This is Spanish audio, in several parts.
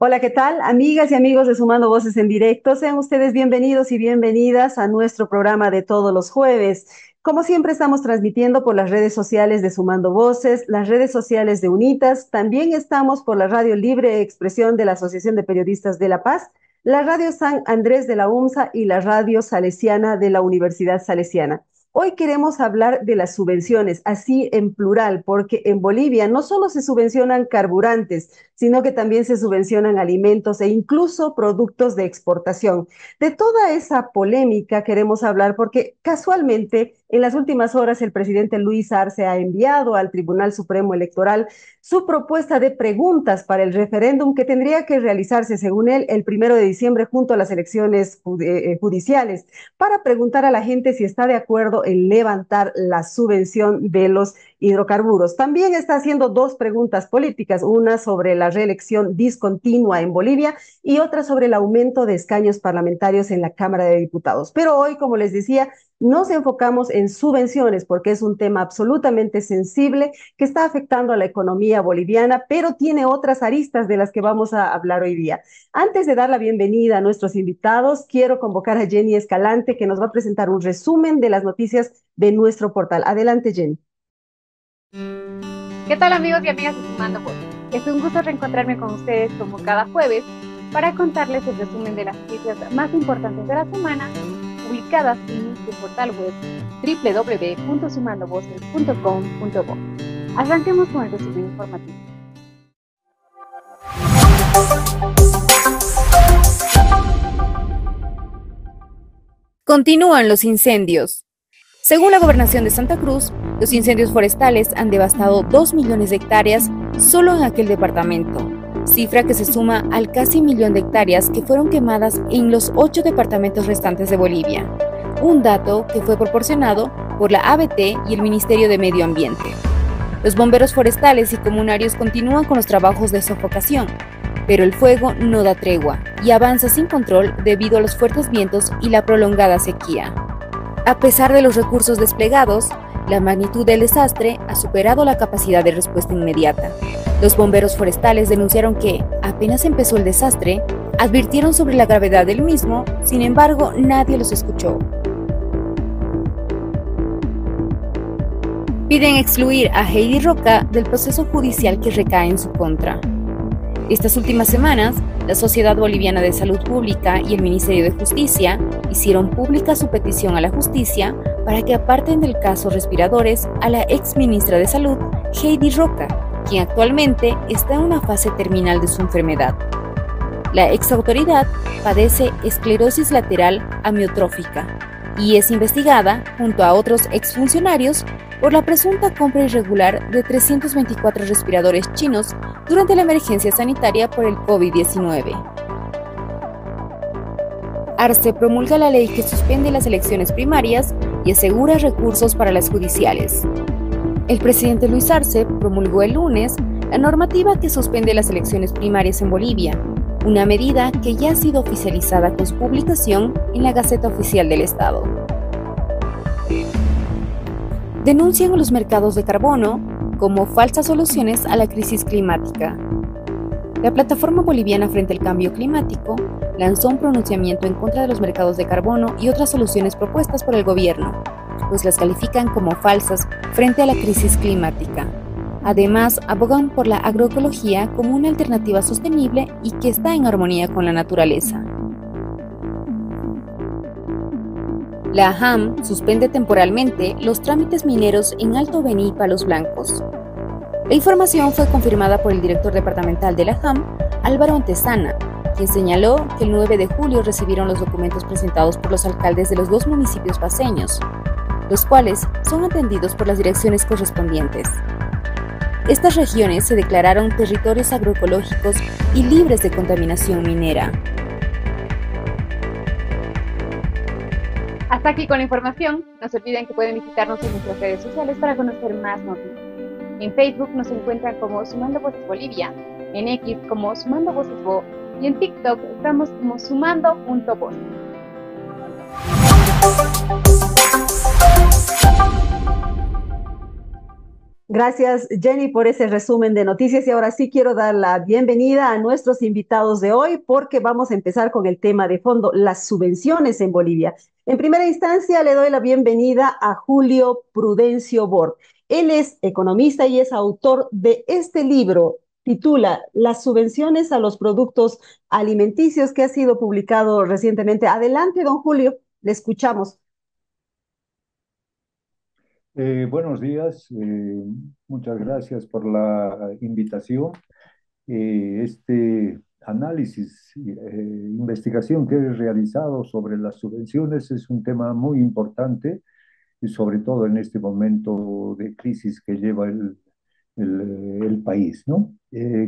Hola, ¿qué tal? Amigas y amigos de Sumando Voces en Directo, sean ustedes bienvenidos y bienvenidas a nuestro programa de todos los jueves. Como siempre, estamos transmitiendo por las redes sociales de Sumando Voces, las redes sociales de UNITAS, también estamos por la Radio Libre Expresión de la Asociación de Periodistas de La Paz, la Radio San Andrés de la UMSA y la Radio Salesiana de la Universidad Salesiana. Hoy queremos hablar de las subvenciones, así en plural, porque en Bolivia no solo se subvencionan carburantes, sino que también se subvencionan alimentos e incluso productos de exportación. De toda esa polémica queremos hablar porque casualmente en las últimas horas el presidente Luis Arce ha enviado al Tribunal Supremo Electoral su propuesta de preguntas para el referéndum que tendría que realizarse, según él, el 1 de diciembre junto a las elecciones judiciales, para preguntar a la gente si está de acuerdo en levantar la subvención de los hidrocarburos. También está haciendo dos preguntas políticas, una sobre la reelección discontinua en Bolivia y otra sobre el aumento de escaños parlamentarios en la Cámara de Diputados. Pero hoy, como les decía, nos enfocamos en subvenciones porque es un tema absolutamente sensible que está afectando a la economía boliviana, pero tiene otras aristas de las que vamos a hablar hoy día. Antes de dar la bienvenida a nuestros invitados, quiero convocar a Jenny Escalante, que nos va a presentar un resumen de las noticias de nuestro portal. Adelante, Jenny. ¿Qué tal, amigos y amigas de Sumando Voces? Es un gusto reencontrarme con ustedes como cada jueves para contarles el resumen de las noticias más importantes de la semana publicadas en nuestro portal web www.sumandovoces.com.bo. Arranquemos con el resumen informativo. Continúan los incendios. Según la Gobernación de Santa Cruz, los incendios forestales han devastado 2 millones de hectáreas solo en aquel departamento, cifra que se suma al casi 1.000.000 de hectáreas que fueron quemadas en los 8 departamentos restantes de Bolivia, un dato que fue proporcionado por la ABT y el Ministerio de Medio Ambiente. Los bomberos forestales y comunarios continúan con los trabajos de sofocación, pero el fuego no da tregua y avanza sin control debido a los fuertes vientos y la prolongada sequía. A pesar de los recursos desplegados, la magnitud del desastre ha superado la capacidad de respuesta inmediata. Los bomberos forestales denunciaron que, apenas empezó el desastre, advirtieron sobre la gravedad del mismo, sin embargo, nadie los escuchó. Piden excluir a Heidi Roca del proceso judicial que recae en su contra. Estas últimas semanas, la Sociedad Boliviana de Salud Pública y el Ministerio de Justicia hicieron pública su petición a la justicia para que aparten del caso respiradores a la ex ministra de Salud, Heidi Roca, quien actualmente está en una fase terminal de su enfermedad. La ex autoridad padece esclerosis lateral amiotrófica y es investigada, junto a otros exfuncionarios, por la presunta compra irregular de 324 respiradores chinos durante la emergencia sanitaria por el COVID-19. Arce promulga la ley que suspende las elecciones primarias y asegura recursos para las judiciales. El presidente Luis Arce promulgó el lunes la normativa que suspende las elecciones primarias en Bolivia, una medida que ya ha sido oficializada con su publicación en la Gaceta Oficial del Estado. Denuncian a los mercados de carbono como falsas soluciones a la crisis climática. La Plataforma Boliviana frente al Cambio Climático lanzó un pronunciamiento en contra de los mercados de carbono y otras soluciones propuestas por el gobierno, pues las califican como falsas frente a la crisis climática. Además, abogan por la agroecología como una alternativa sostenible y que está en armonía con la naturaleza. La AHAM suspende temporalmente los trámites mineros en Alto Beni y Palos Blancos. La información fue confirmada por el director departamental de la AHAM, Álvaro Antesana, quien señaló que el 9 de julio recibieron los documentos presentados por los alcaldes de los dos municipios paceños, los cuales son atendidos por las direcciones correspondientes. Estas regiones se declararon territorios agroecológicos y libres de contaminación minera. Hasta aquí con la información. No se olviden que pueden visitarnos en nuestras redes sociales para conocer más noticias. En Facebook nos encuentran como Sumando Voces Bolivia, en X como Sumando Voces Bo y en TikTok estamos como sumando.voz. Gracias, Jenny, por ese resumen de noticias. Y ahora sí quiero dar la bienvenida a nuestros invitados de hoy porque vamos a empezar con el tema de fondo, las subvenciones en Bolivia. En primera instancia, le doy la bienvenida a Julio Prudencio Bort. Él es economista y es autor de este libro, titula Las subvenciones a los productos alimenticios, que ha sido publicado recientemente. Adelante, don Julio, le escuchamos. Buenos días, muchas gracias por la invitación. Este análisis, investigación que he realizado sobre las subvenciones es un tema muy importante y sobre todo en este momento de crisis que lleva el país, ¿no?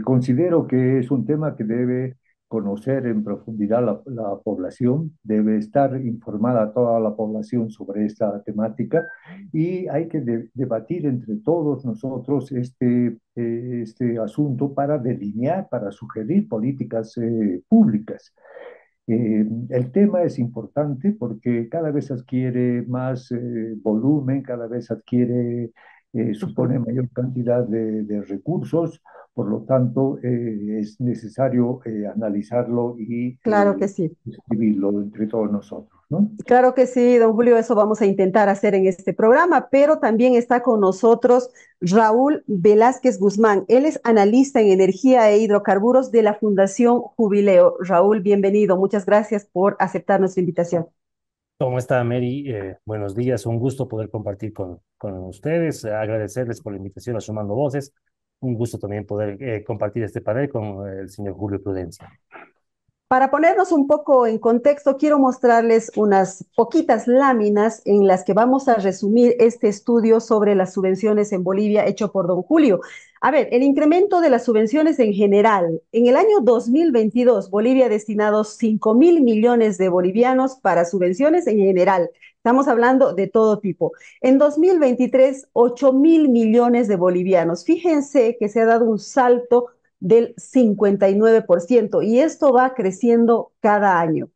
Considero que es un tema que debe conocer en profundidad la población, debe estar informada toda la población sobre esta temática y hay que debatir entre todos nosotros este asunto para delinear, para sugerir políticas públicas. El tema es importante porque cada vez adquiere más volumen, cada vez Ujú. supone mayor cantidad de recursos, por lo tanto es necesario analizarlo y Claro que sí. escribirlo entre todos nosotros, ¿no? Claro que sí, don Julio, eso vamos a intentar hacer en este programa, pero también está con nosotros Raúl Velázquez Guzmán. Él es analista en energía e hidrocarburos de la Fundación Jubileo. Raúl, bienvenido. Muchas gracias por aceptar nuestra invitación. ¿Cómo está, Mary? Buenos días, un gusto poder compartir con ustedes, agradecerles por la invitación a Sumando Voces, un gusto también poder compartir este panel con el señor Julio Prudencia. Para ponernos un poco en contexto, quiero mostrarles unas poquitas láminas en las que vamos a resumir este estudio sobre las subvenciones en Bolivia hecho por don Julio. A ver, el incremento de las subvenciones en general. En el año 2022, Bolivia ha destinado 5.000 millones de bolivianos para subvenciones en general. Estamos hablando de todo tipo. En 2023, 8.000 millones de bolivianos. Fíjense que se ha dado un salto del 59% y esto va creciendo cada año.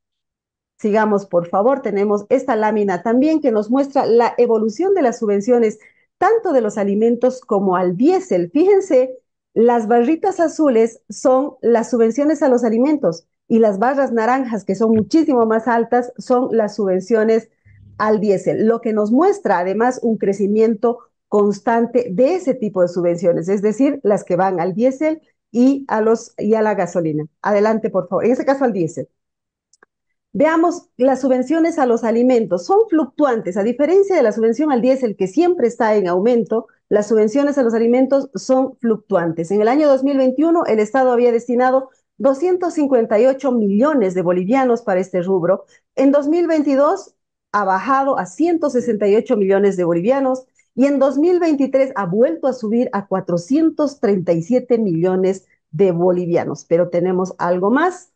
Sigamos, por favor, tenemos esta lámina también que nos muestra la evolución de las subvenciones, tanto de los alimentos como al diésel. Fíjense, las barritas azules son las subvenciones a los alimentos y las barras naranjas, que son muchísimo más altas, son las subvenciones al diésel, lo que nos muestra además un crecimiento constante de ese tipo de subvenciones, es decir, las que van al diésel y a la gasolina. Adelante, por favor. En este caso, al diésel. Veamos las subvenciones a los alimentos. Son fluctuantes. A diferencia de la subvención al diésel, que siempre está en aumento, las subvenciones a los alimentos son fluctuantes. En el año 2021, el Estado había destinado 258 millones de bolivianos para este rubro. En 2022 ha bajado a 168 millones de bolivianos y en 2023 ha vuelto a subir a 437 millones de bolivianos. Pero tenemos algo más.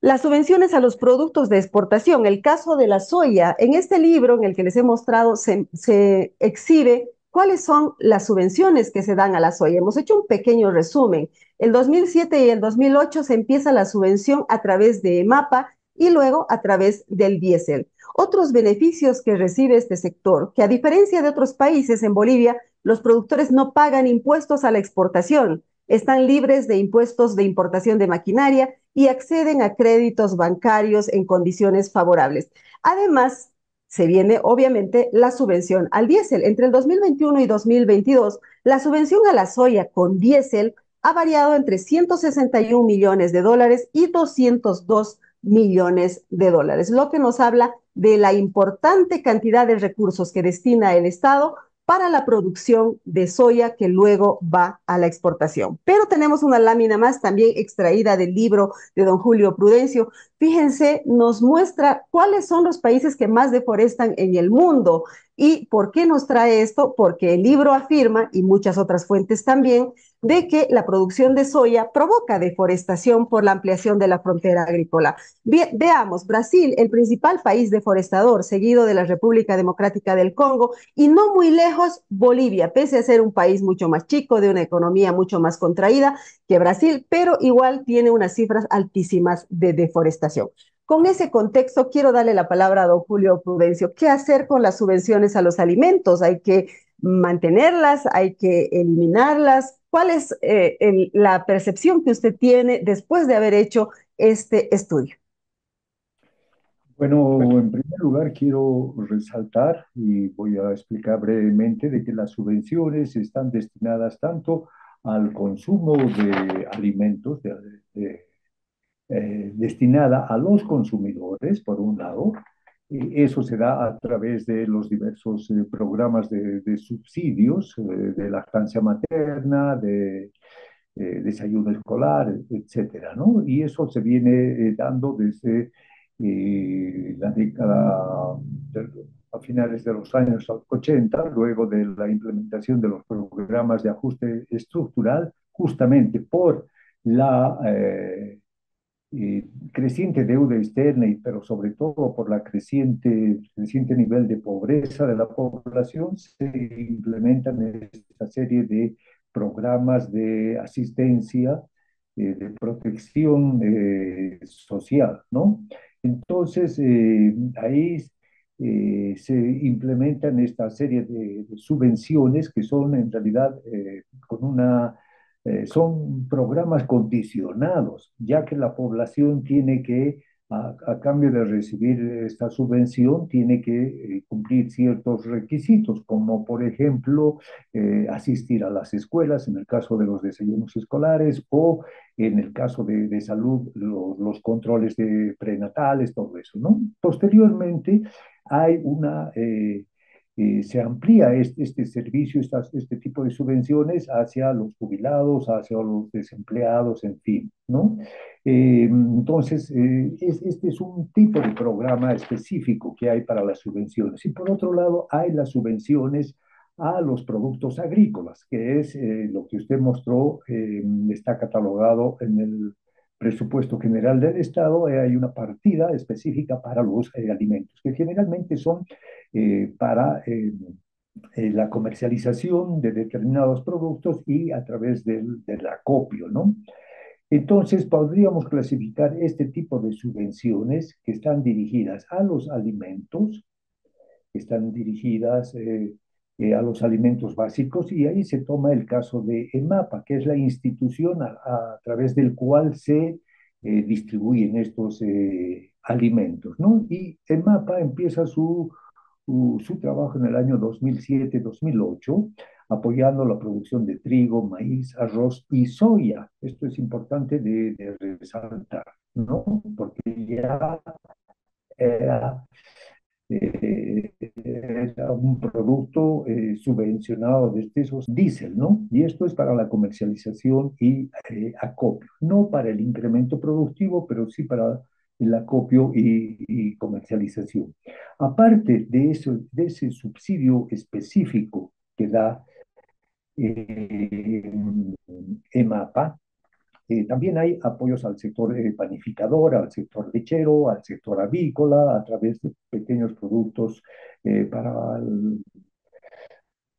Las subvenciones a los productos de exportación, el caso de la soya, en este libro en el que les he mostrado se exhibe cuáles son las subvenciones que se dan a la soya. Hemos hecho un pequeño resumen. El 2007 y el 2008 se empieza la subvención a través de EMAPA y luego a través del diésel. Otros beneficios que recibe este sector, que a diferencia de otros países, en Bolivia, los productores no pagan impuestos a la exportación, están libres de impuestos de importación de maquinaria y acceden a créditos bancarios en condiciones favorables. Además, se viene obviamente la subvención al diésel. Entre el 2021 y 2022, la subvención a la soya con diésel ha variado entre 161 millones de dólares y 202 millones de dólares, lo que nos habla de la importante cantidad de recursos que destina el Estado para la producción de soya que luego va a la exportación. Pero tenemos una lámina más también extraída del libro de don Julio Prudencio. Fíjense, nos muestra cuáles son los países que más deforestan en el mundo. ¿Y por qué nos trae esto? Porque el libro afirma, y muchas otras fuentes también, de que la producción de soya provoca deforestación por la ampliación de la frontera agrícola. Bien, veamos, Brasil, el principal país deforestador, seguido de la República Democrática del Congo, y no muy lejos, Bolivia, pese a ser un país mucho más chico, de una economía mucho más contraída que Brasil, pero igual tiene unas cifras altísimas de deforestación. Con ese contexto, quiero darle la palabra a don Julio Prudencio. ¿Qué hacer con las subvenciones a los alimentos? Hay que mantenerlas, hay que eliminarlas. ¿Cuál es la percepción que usted tiene después de haber hecho este estudio? Bueno, en primer lugar quiero resaltar y voy a explicar brevemente de que las subvenciones están destinadas tanto al consumo de alimentos, destinada a los consumidores, por un lado. Eso se da a través de los diversos programas de subsidios, de lactancia materna, de desayuno escolar, etcétera, ¿no? Y eso se viene dando desde la década a finales de los años 80, luego de la implementación de los programas de ajuste estructural, justamente por la creciente deuda externa, pero sobre todo por la creciente nivel de pobreza de la población, se implementan esta serie de programas de asistencia, de protección social, ¿no? Entonces, ahí se implementan esta serie de subvenciones que son en realidad con una son programas condicionados, ya que la población tiene que, a cambio de recibir esta subvención, tiene que cumplir ciertos requisitos, como por ejemplo asistir a las escuelas, en el caso de los desayunos escolares, o en el caso de salud, los controles de prenatales, todo eso, ¿no? Posteriormente, hay se amplía este servicio, este tipo de subvenciones hacia los jubilados, hacia los desempleados, en fin, ¿no? Entonces, este es un tipo de programa específico que hay para las subvenciones. Y por otro lado, hay las subvenciones a los productos agrícolas, que es lo que usted mostró, está catalogado en el presupuesto general del Estado. Hay una partida específica para los alimentos, que generalmente son para la comercialización de determinados productos y a través del acopio, ¿no? Entonces, podríamos clasificar este tipo de subvenciones que están dirigidas a los alimentos, que están dirigidas a los alimentos básicos, y ahí se toma el caso de EMAPA, que es la institución a través del cual se distribuyen estos alimentos, ¿no? Y EMAPA empieza su trabajo en el año 2007-2008, apoyando la producción de trigo, maíz, arroz y soya. Esto es importante de resaltar, ¿no? Porque ya era, era un producto subvencionado desde esos diésel, ¿no? Y esto es para la comercialización y acopio, no para el incremento productivo, pero sí para el acopio y comercialización. Aparte de eso, de ese subsidio específico que da eh, EMAPA, también hay apoyos al sector panificador, al sector lechero, al sector avícola, a través de pequeños productos para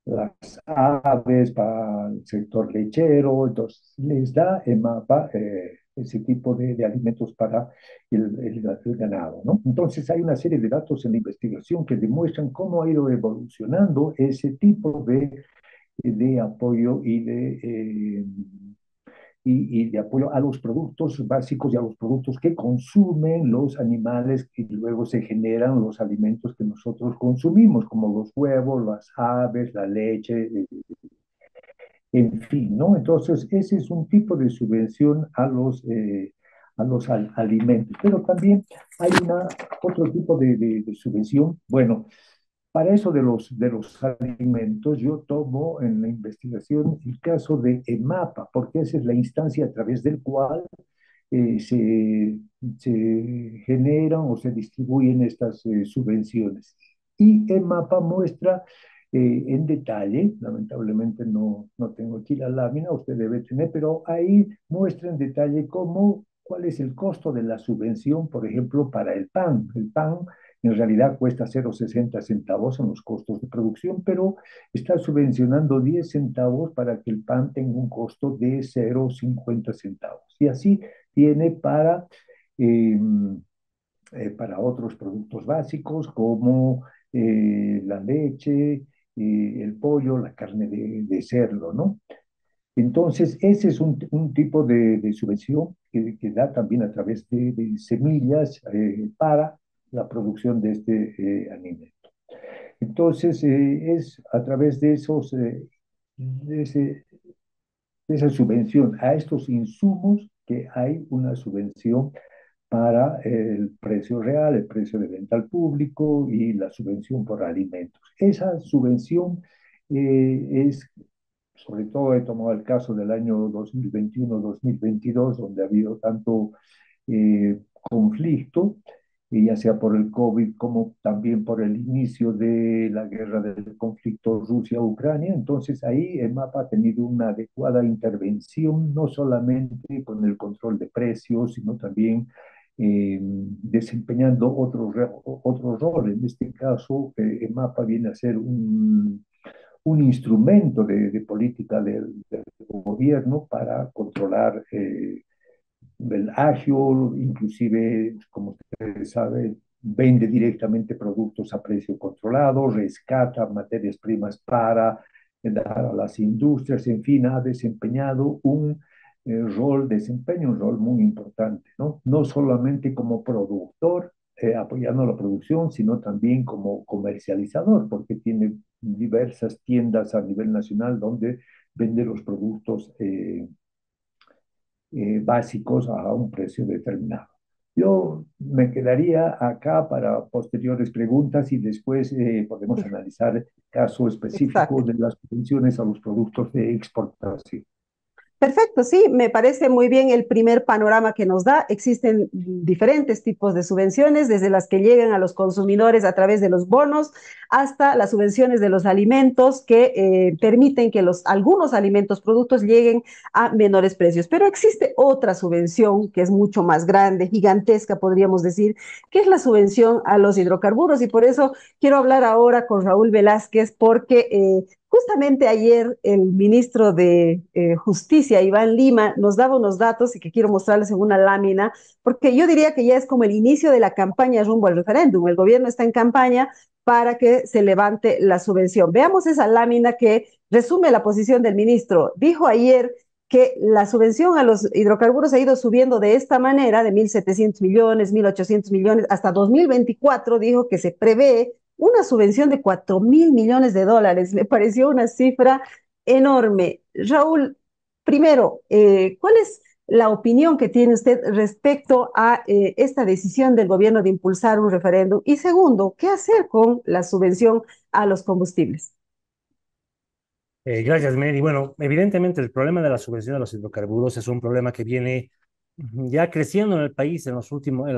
las aves, para el sector lechero. Entonces, les da EMAPA ese tipo de alimentos para el ganado, ¿no? Entonces, hay una serie de datos en la investigación que demuestran cómo ha ido evolucionando ese tipo de apoyo y de apoyo a los productos básicos y a los productos que consumen los animales y luego se generan los alimentos que nosotros consumimos, como los huevos, las aves, la leche, en fin, ¿no? Entonces, ese es un tipo de subvención a los alimentos. Pero también hay otro tipo de subvención. Bueno, para eso de los alimentos, yo tomo en la investigación el caso de EMAPA, porque esa es la instancia a través del cual eh, se, se generan o se distribuyen estas subvenciones. Y EMAPA muestra en detalle, lamentablemente no tengo aquí la lámina, usted debe tener, pero ahí muestra en detalle cuál es el costo de la subvención, por ejemplo, para el pan. El pan en realidad cuesta 0,60 centavos en los costos de producción, pero está subvencionando 10 centavos para que el pan tenga un costo de 0,50 centavos. Y así tiene eh, para otros productos básicos como la leche, el pollo, la carne de cerdo, ¿no? Entonces, ese es un tipo de subvención que da también a través de semillas para la producción de este alimento. Entonces, es a través de de, ese- de esa subvención a estos insumos que hay una subvención para el precio real, el precio de venta al público y la subvención por alimentos. Esa subvención es, sobre todo he tomado el caso del año 2021-2022, donde ha habido tanto conflicto, ya sea por el COVID como también por el inicio de la guerra del conflicto Rusia-Ucrania. Entonces ahí el MAPA ha tenido una adecuada intervención, no solamente con el control de precios, sino también desempeñando otro rol. En este caso, el MAPA viene a ser un instrumento de política del gobierno para controlar el agio, inclusive, como ustedes saben, vende directamente productos a precio controlado, rescata materias primas para dar a las industrias, en fin, ha desempeñado desempeña un rol muy importante, ¿no? No solamente como productor, apoyando la producción, sino también como comercializador, porque tiene diversas tiendas a nivel nacional donde vende los productos básicos a un precio determinado. Yo me quedaría acá para posteriores preguntas y después podemos analizar el caso específico Exacto. de las subvenciones a los productos de exportación. Perfecto, sí, me parece muy bien el primer panorama que nos da. Existen diferentes tipos de subvenciones, desde las que llegan a los consumidores a través de los bonos hasta las subvenciones de los alimentos que permiten que algunos alimentos, productos lleguen a menores precios. Pero existe otra subvención que es mucho más grande, gigantesca, podríamos decir, que es la subvención a los hidrocarburos. Y por eso quiero hablar ahora con Raúl Velázquez porque justamente ayer el ministro de Justicia, Iván Lima, nos daba unos datos y que quiero mostrarles en una lámina, porque yo diría que ya es como el inicio de la campaña rumbo al referéndum. El gobierno está en campaña para que se levante la subvención. Veamos esa lámina que resume la posición del ministro. Dijo ayer que la subvención a los hidrocarburos ha ido subiendo de esta manera, de 1.700 millones, 1.800 millones, hasta 2024, dijo que se prevé una subvención de 4.000 millones de dólares. Me pareció una cifra enorme. Raúl, primero, ¿cuál es la opinión que tiene usted respecto a esta decisión del gobierno de impulsar un referéndum? Y segundo, ¿qué hacer con la subvención a los combustibles? Gracias, Mary. Bueno, evidentemente el problema de la subvención a los hidrocarburos es un problema que viene ya creciendo en el país en la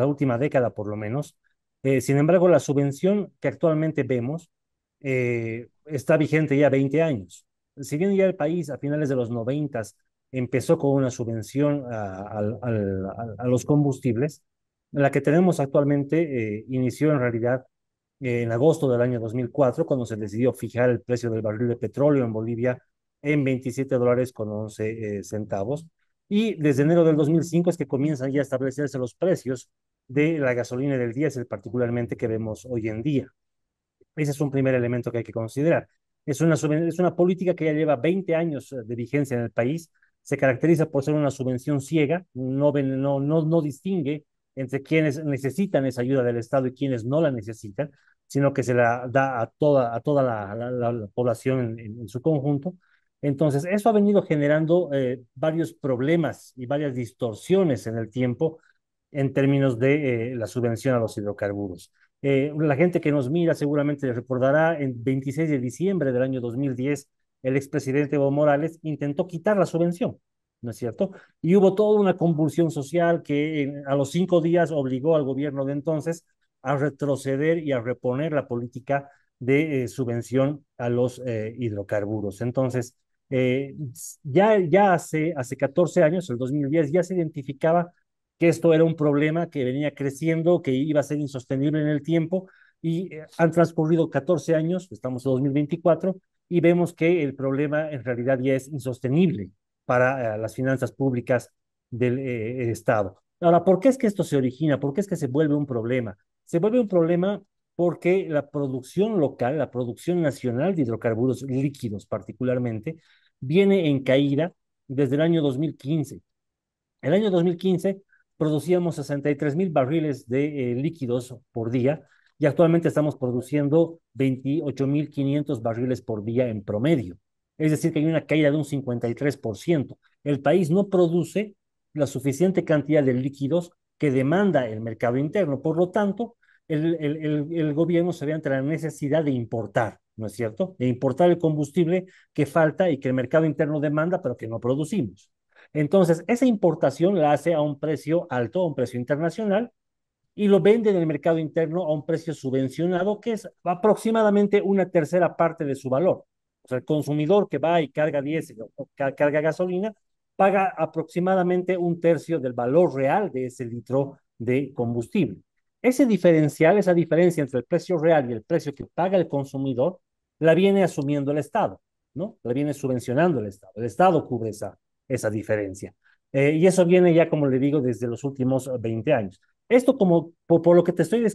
última década por lo menos. Sin embargo, la subvención que actualmente vemos está vigente ya 20 años. Si bien ya el país a finales de los 90 empezó con una subvención a los combustibles, la que tenemos actualmente inició en realidad en agosto del año 2004, cuando se decidió fijar el precio del barril de petróleo en Bolivia en $27.11. Y desde enero del 2005 es que comienzan ya a establecerse los precios de la gasolina y del diésel, particularmente que vemos hoy en día. Ese es un primer elemento que hay que considerar. Es una política que ya lleva 20 años de vigencia en el país. Se caracteriza por ser una subvención ciega, no distingue entre quienes necesitan esa ayuda del Estado y quienes no la necesitan, sino que se la da a toda la población en su conjunto. Entonces, eso ha venido generando varios problemas y varias distorsiones en el tiempo en términos de la subvención a los hidrocarburos. La gente que nos mira seguramente recordará en 26 de diciembre del año 2010, el expresidente Evo Morales intentó quitar la subvención, ¿no es cierto? Y hubo toda una convulsión social que a los 5 días obligó al gobierno de entonces a retroceder y a reponer la política de subvención a los hidrocarburos. Entonces, ya hace 14 años, el 2010, ya se identificaba que esto era un problema que venía creciendo, que iba a ser insostenible en el tiempo, y han transcurrido 14 años, estamos en 2024, y vemos que el problema en realidad ya es insostenible para las finanzas públicas del Estado. Ahora, ¿por qué es que esto se origina? ¿Por qué es que se vuelve un problema? Se vuelve un problema porque la producción local, la producción nacional de hidrocarburos líquidos particularmente, viene en caída desde el año 2015. El año 2015 producíamos 63.000 barriles de líquidos por día y actualmente estamos produciendo 28.500 barriles por día en promedio. Es decir, que hay una caída de un 53%. El país no produce la suficiente cantidad de líquidos que demanda el mercado interno. Por lo tanto, el gobierno se ve ante la necesidad de importar, ¿no es cierto? De importar el combustible que falta y que el mercado interno demanda, pero que no producimos. Entonces, esa importación la hace a un precio alto, a un precio internacional, y lo vende en el mercado interno a un precio subvencionado, que es aproximadamente una tercera parte de su valor. O sea, el consumidor que va y carga diésel o carga gasolina, paga aproximadamente un tercio del valor real de ese litro de combustible. Ese diferencial, esa diferencia entre el precio real y el precio que paga el consumidor, la viene asumiendo el Estado, ¿no? La viene subvencionando el Estado. El Estado cubre esa diferencia. Y eso viene ya, como le digo, desde los últimos 20 años. Esto como por lo que te estoy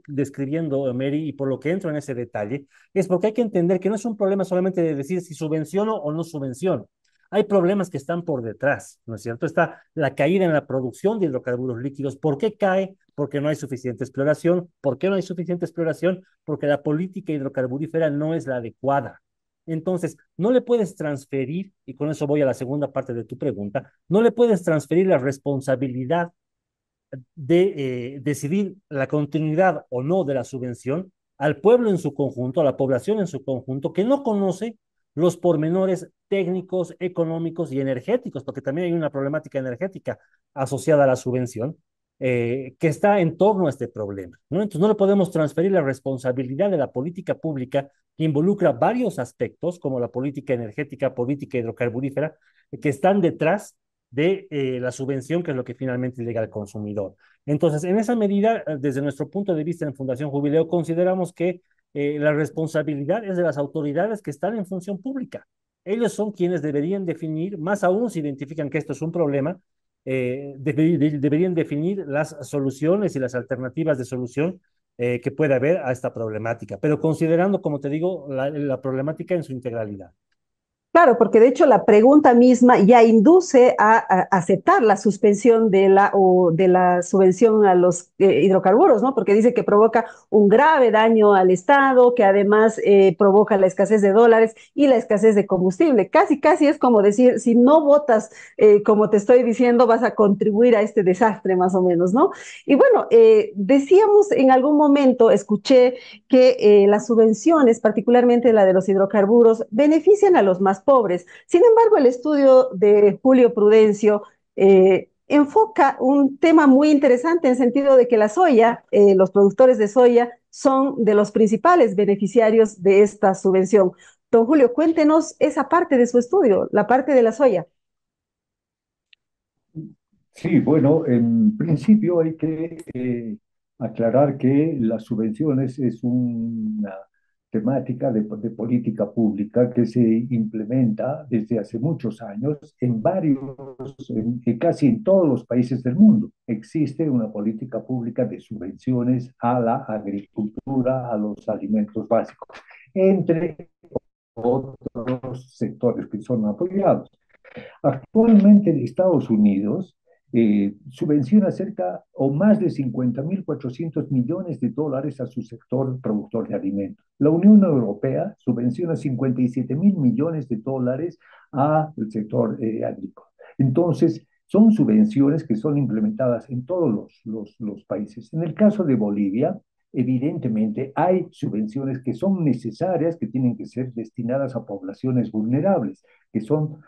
describiendo, Mary, y por lo que entro en ese detalle, es porque hay que entender que no es un problema solamente de decir si subvenciono o no subvenciono. Hay problemas que están por detrás, ¿no es cierto? Está la caída en la producción de hidrocarburos líquidos. ¿Por qué cae? Porque no hay suficiente exploración. ¿Por qué no hay suficiente exploración? Porque la política hidrocarburífera no es la adecuada. Entonces, no le puedes transferir, y con eso voy a la segunda parte de tu pregunta, no le puedes transferir la responsabilidad de decidir la continuidad o no de la subvención al pueblo en su conjunto, a la población en su conjunto, que no conoce los pormenores técnicos, económicos y energéticos, porque también hay una problemática energética asociada a la subvención, que está en torno a este problema, ¿no? Entonces no le podemos transferir la responsabilidad de la política pública que involucra varios aspectos, como la política energética, política hidrocarburífera, que están detrás de la subvención, que es lo que finalmente llega al consumidor. Entonces, en esa medida, desde nuestro punto de vista en Fundación Jubileo, consideramos que la responsabilidad es de las autoridades que están en función pública. Ellos son quienes deberían definir, más aún si identifican que esto es un problema, deberían definir las soluciones y las alternativas de solución que puede haber a esta problemática, pero considerando, como te digo, la problemática en su integralidad. Claro, porque de hecho la pregunta misma ya induce a aceptar la suspensión de la subvención a los hidrocarburos, ¿no? Porque dice que provoca un grave daño al Estado, que además provoca la escasez de dólares y la escasez de combustible. Casi, casi es como decir, si no votas como te estoy diciendo, vas a contribuir a este desastre más o menos, ¿no? Y bueno, decíamos en algún momento, escuché que las subvenciones, particularmente la de los hidrocarburos, benefician a los más pobres. Sin embargo, el estudio de Julio Prudencio enfoca un tema muy interesante en sentido de que la soya, los productores de soya, son de los principales beneficiarios de esta subvención. Don Julio, cuéntenos esa parte de su estudio, la parte de la soya. Sí, bueno, en principio hay que aclarar que las subvenciones es una temática de política pública que se implementa desde hace muchos años en casi en todos los países del mundo. Existe una política pública de subvenciones a la agricultura, a los alimentos básicos, entre otros sectores que son apoyados. Actualmente Estados Unidos subvenciona cerca o más de 50.400 millones de dólares a su sector productor de alimentos. La Unión Europea subvenciona 57.000 millones de dólares al sector agrícola. Entonces, son subvenciones que son implementadas en todos los países. En el caso de Bolivia, evidentemente hay subvenciones que son necesarias, que tienen que ser destinadas a poblaciones vulnerables, que son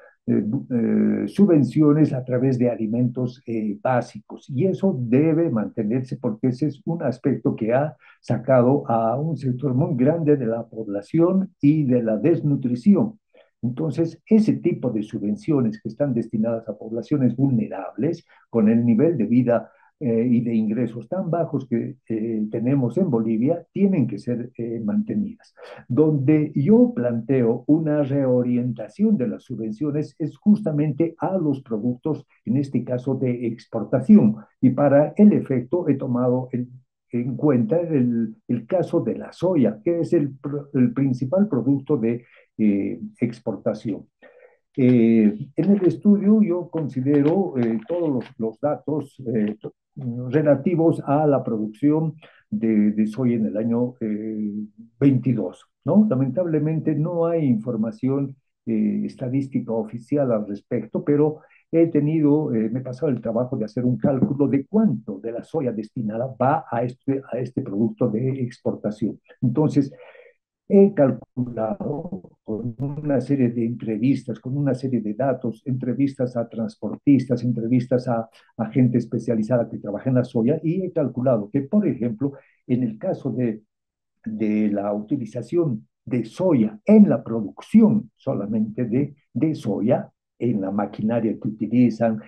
subvenciones a través de alimentos básicos. Y eso debe mantenerse porque ese es un aspecto que ha sacado a un sector muy grande de la población y de la desnutrición. Entonces, ese tipo de subvenciones que están destinadas a poblaciones vulnerables, con el nivel de vida y de ingresos tan bajos que tenemos en Bolivia, tienen que ser mantenidas. Donde yo planteo una reorientación de las subvenciones es justamente a los productos, en este caso de exportación. Y para el efecto he tomado en cuenta el caso de la soya, que es el principal producto de exportación. En el estudio yo considero todos los datos relativos a la producción de soya en el año 22, ¿no? Lamentablemente no hay información estadística oficial al respecto, pero me he pasado el trabajo de hacer un cálculo de cuánto de la soya destinada va a este producto de exportación. Entonces, he calculado con una serie de entrevistas, con una serie de datos, entrevistas a transportistas, entrevistas a gente especializada que trabaja en la soya, y he calculado que, por ejemplo, en el caso de la utilización de soya en la producción solamente de soya, en la maquinaria que utilizan,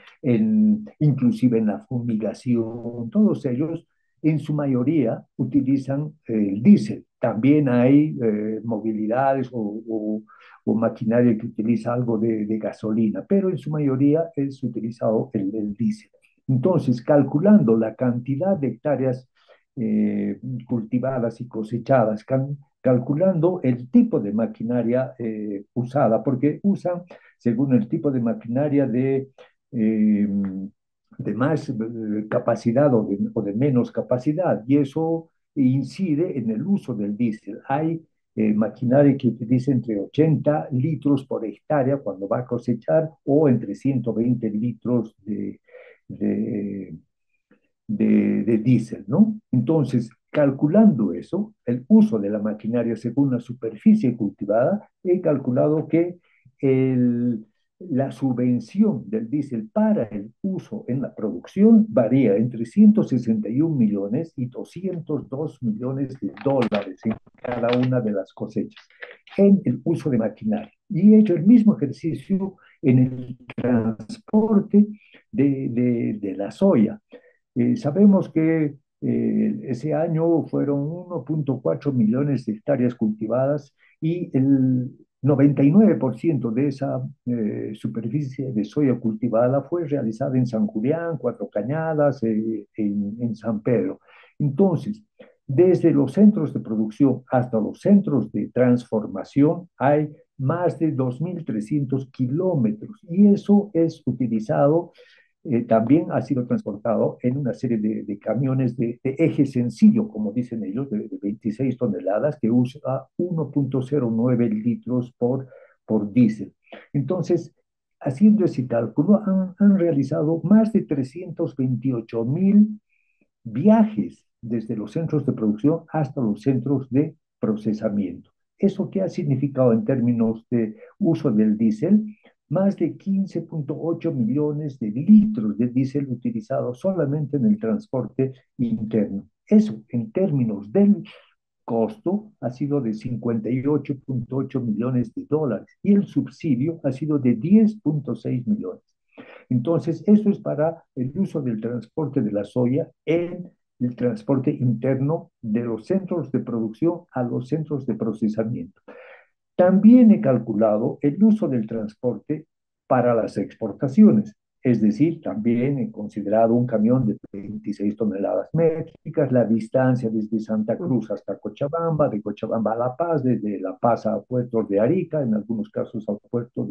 inclusive en la fumigación, todos ellos en su mayoría utilizan el diésel. También hay movilidades o maquinaria que utiliza algo de gasolina, pero en su mayoría es utilizado el diésel. Entonces, calculando la cantidad de hectáreas eh, cultivadas y cosechadas, calculando el tipo de maquinaria usada, porque usan, según el tipo de maquinaria, eh, de más capacidad o de menos capacidad, y eso incide en el uso del diésel. Hay maquinaria que utiliza entre 80 litros por hectárea cuando va a cosechar, o entre 120 litros de de diésel, ¿no? Entonces, calculando eso, el uso de la maquinaria según la superficie cultivada, he calculado que la subvención del diésel para el uso en la producción varía entre 161 millones y 202 millones de dólares en cada una de las cosechas en el uso de maquinaria. Y he hecho el mismo ejercicio en el transporte de la soya. Sabemos que ese año fueron 1.4 millones de hectáreas cultivadas, y el 99% de esa superficie de soya cultivada fue realizada en San Julián, Cuatro Cañadas, en San Pedro. Entonces, desde los centros de producción hasta los centros de transformación hay más de 2.300 kilómetros, y eso es utilizado, también ha sido transportado en una serie de camiones de eje sencillo, como dicen ellos, de 26 toneladas, que usa 1.09 litros por diésel. Entonces, haciendo ese cálculo, han realizado más de 328.000 viajes desde los centros de producción hasta los centros de procesamiento. ¿Eso qué ha significado en términos de uso del diésel? Más de 15.8 millones de litros de diésel utilizados solamente en el transporte interno. Eso, en términos del costo, ha sido de 58.8 millones de dólares, y el subsidio ha sido de 10.6 millones. Entonces, eso es para el uso del transporte de la soya en el transporte interno de los centros de producción a los centros de procesamiento. También he calculado el uso del transporte para las exportaciones. Es decir, también he considerado un camión de 26 toneladas métricas, la distancia desde Santa Cruz hasta Cochabamba, de Cochabamba a La Paz, desde La Paz a puertos de Arica, en algunos casos al puerto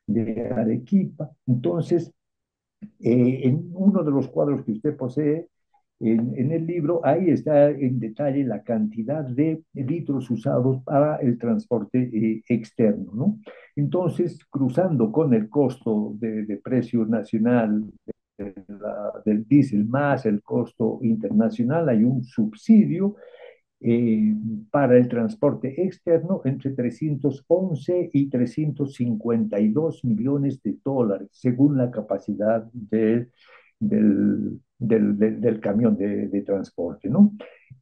de Arequipa. Entonces, en uno de los cuadros que usted posee en el libro, ahí está en detalle la cantidad de litros usados para el transporte externo, ¿no? Entonces, cruzando con el costo de precio nacional del diésel más el costo internacional, hay un subsidio eh, para el transporte externo entre 311 y 352 millones de dólares, según la capacidad del camión de transporte, ¿no?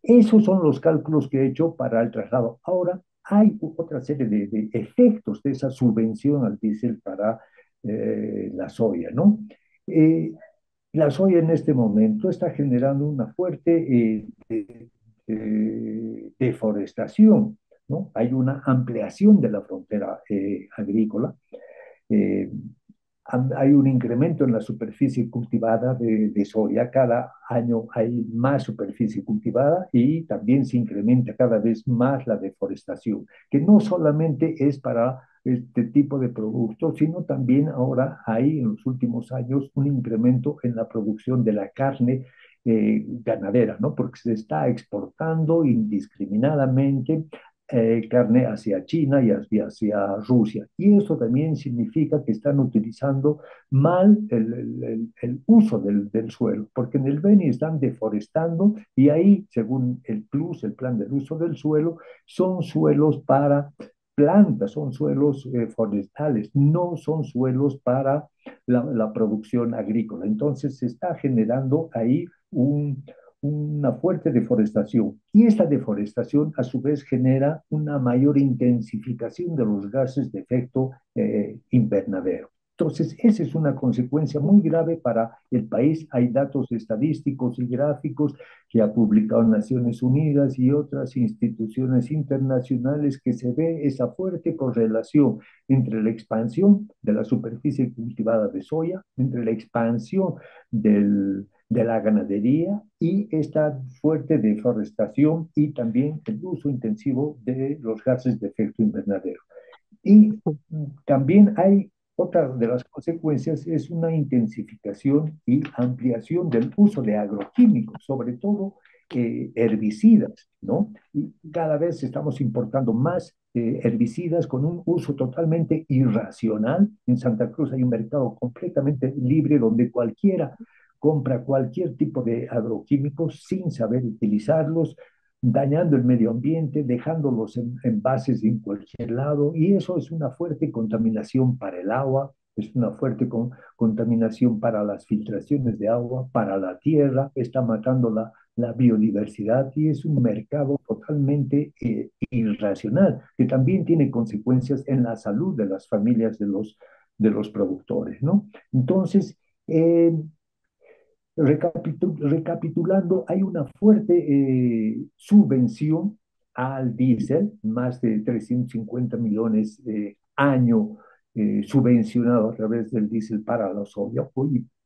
Esos son los cálculos que he hecho para el traslado. Ahora, hay otra serie de efectos de esa subvención al diésel para la soya, ¿no? Eh, la soya en este momento está generando una fuerte deforestación, ¿no? Hay una ampliación de la frontera agrícola. Eh, hay un incremento en la superficie cultivada de soya. Cada año hay más superficie cultivada y también se incrementa cada vez más la deforestación, que no solamente es para este tipo de productos, sino también ahora hay en los últimos años un incremento en la producción de la carne ganadera, ¿no? Porque se está exportando indiscriminadamente carne hacia China y hacia Rusia. Y eso también significa que están utilizando mal el uso del suelo, porque en el Beni están deforestando y ahí, según el PLUS, el plan del uso del suelo, son suelos para plantas, son suelos forestales, no son suelos para la producción agrícola. Entonces se está generando ahí una fuerte deforestación y esta deforestación a su vez genera una mayor intensificación de los gases de efecto invernadero. Entonces, esa es una consecuencia muy grave para el país. Hay datos estadísticos y gráficos que ha publicado Naciones Unidas y otras instituciones internacionales que se ve esa fuerte correlación entre la expansión de la superficie cultivada de soya, entre la expansión de la ganadería y esta fuerte deforestación y también el uso intensivo de los gases de efecto invernadero. Y también hay otra de las consecuencias es una intensificación y ampliación del uso de agroquímicos, sobre todo herbicidas, ¿no? Y cada vez estamos importando más herbicidas con un uso totalmente irracional. En Santa Cruz hay un mercado completamente libre donde cualquiera compra cualquier tipo de agroquímicos sin saber utilizarlos, dañando el medio ambiente, dejando los envases en cualquier lado, y eso es una fuerte contaminación para el agua, es una fuerte contaminación para las filtraciones de agua, para la tierra, está matando la biodiversidad y es un mercado totalmente irracional, que también tiene consecuencias en la salud de las familias de los productores, ¿no? Entonces, recapitulando, hay una fuerte subvención al diésel, más de 350 millones año subvencionado a través del diésel para la soya,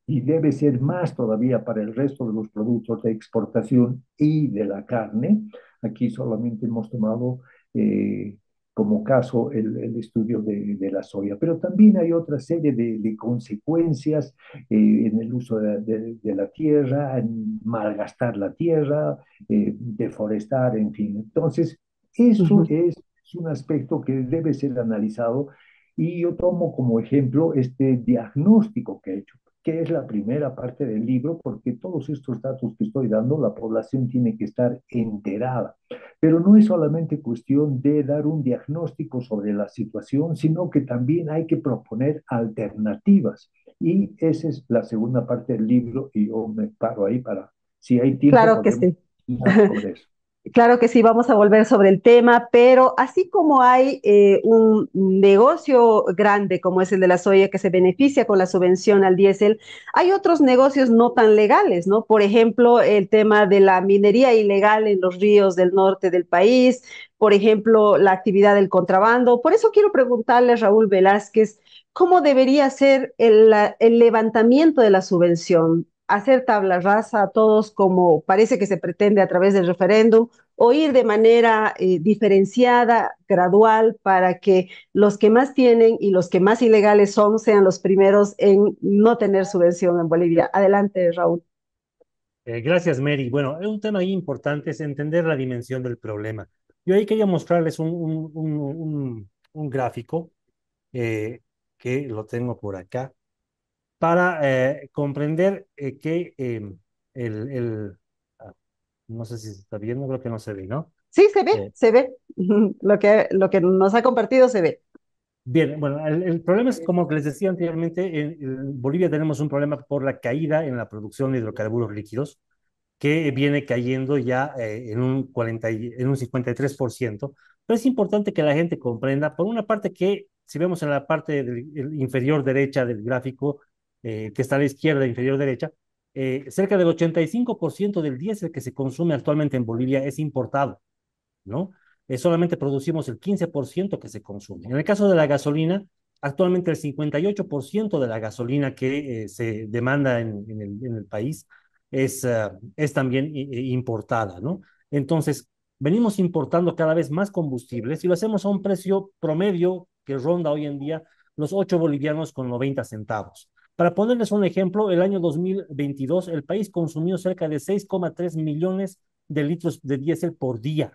y debe ser más todavía para el resto de los productos de exportación y de la carne. Aquí solamente hemos tomado como caso el estudio de la soya, pero también hay otra serie de consecuencias en el uso de la tierra, en malgastar la tierra, deforestar, en fin. Entonces, eso Ujú. es un aspecto que debe ser analizado y yo tomo como ejemplo este diagnóstico que he hecho, que es la primera parte del libro, porque todos estos datos que estoy dando, la población tiene que estar enterada. Pero no es solamente cuestión de dar un diagnóstico sobre la situación, sino que también hay que proponer alternativas. Y esa es la segunda parte del libro y yo me paro ahí para, si hay tiempo, Claro que podemos sí. hablar sobre eso. Claro que sí, vamos a volver sobre el tema, pero así como hay un negocio grande como es el de la soya que se beneficia con la subvención al diésel, hay otros negocios no tan legales, ¿no? Por ejemplo, el tema de la minería ilegal en los ríos del norte del país, por ejemplo, la actividad del contrabando. Por eso quiero preguntarle a Raúl Velázquez, ¿cómo debería ser el levantamiento de la subvención? ¿Hacer tabla rasa a todos como parece que se pretende a través del referéndum, o ir de manera diferenciada, gradual, para que los que más tienen y los que más ilegales son sean los primeros en no tener subvención en Bolivia? Adelante, Raúl. Gracias, Mary. Bueno, un tema ahí importante es entender la dimensión del problema. Yo ahí quería mostrarles un gráfico eh, que lo tengo por acá para comprender que el, ah, no sé si se está viendo, creo que no se ve, ¿no? Sí, se ve, Eh, se ve. Lo que nos ha compartido se ve. Bien, bueno, el problema es, como les decía anteriormente, en Bolivia tenemos un problema por la caída en la producción de hidrocarburos líquidos, que viene cayendo ya en un 53%. Pero es importante que la gente comprenda, por una parte, que si vemos en la parte inferior derecha del gráfico, que está a la izquierda, inferior derecha, cerca del 85% del diésel que se consume actualmente en Bolivia es importado, ¿no? Solamente producimos el 15% que se consume. En el caso de la gasolina, Actualmente el 58% de la gasolina que se demanda en el país es también importada, ¿no? Entonces, venimos importando cada vez más combustibles y lo hacemos a un precio promedio que ronda hoy en día los 8 bolivianos con 90 centavos. Para ponerles un ejemplo, el año 2022 el país consumió cerca de 6,3 millones de litros de diésel por día.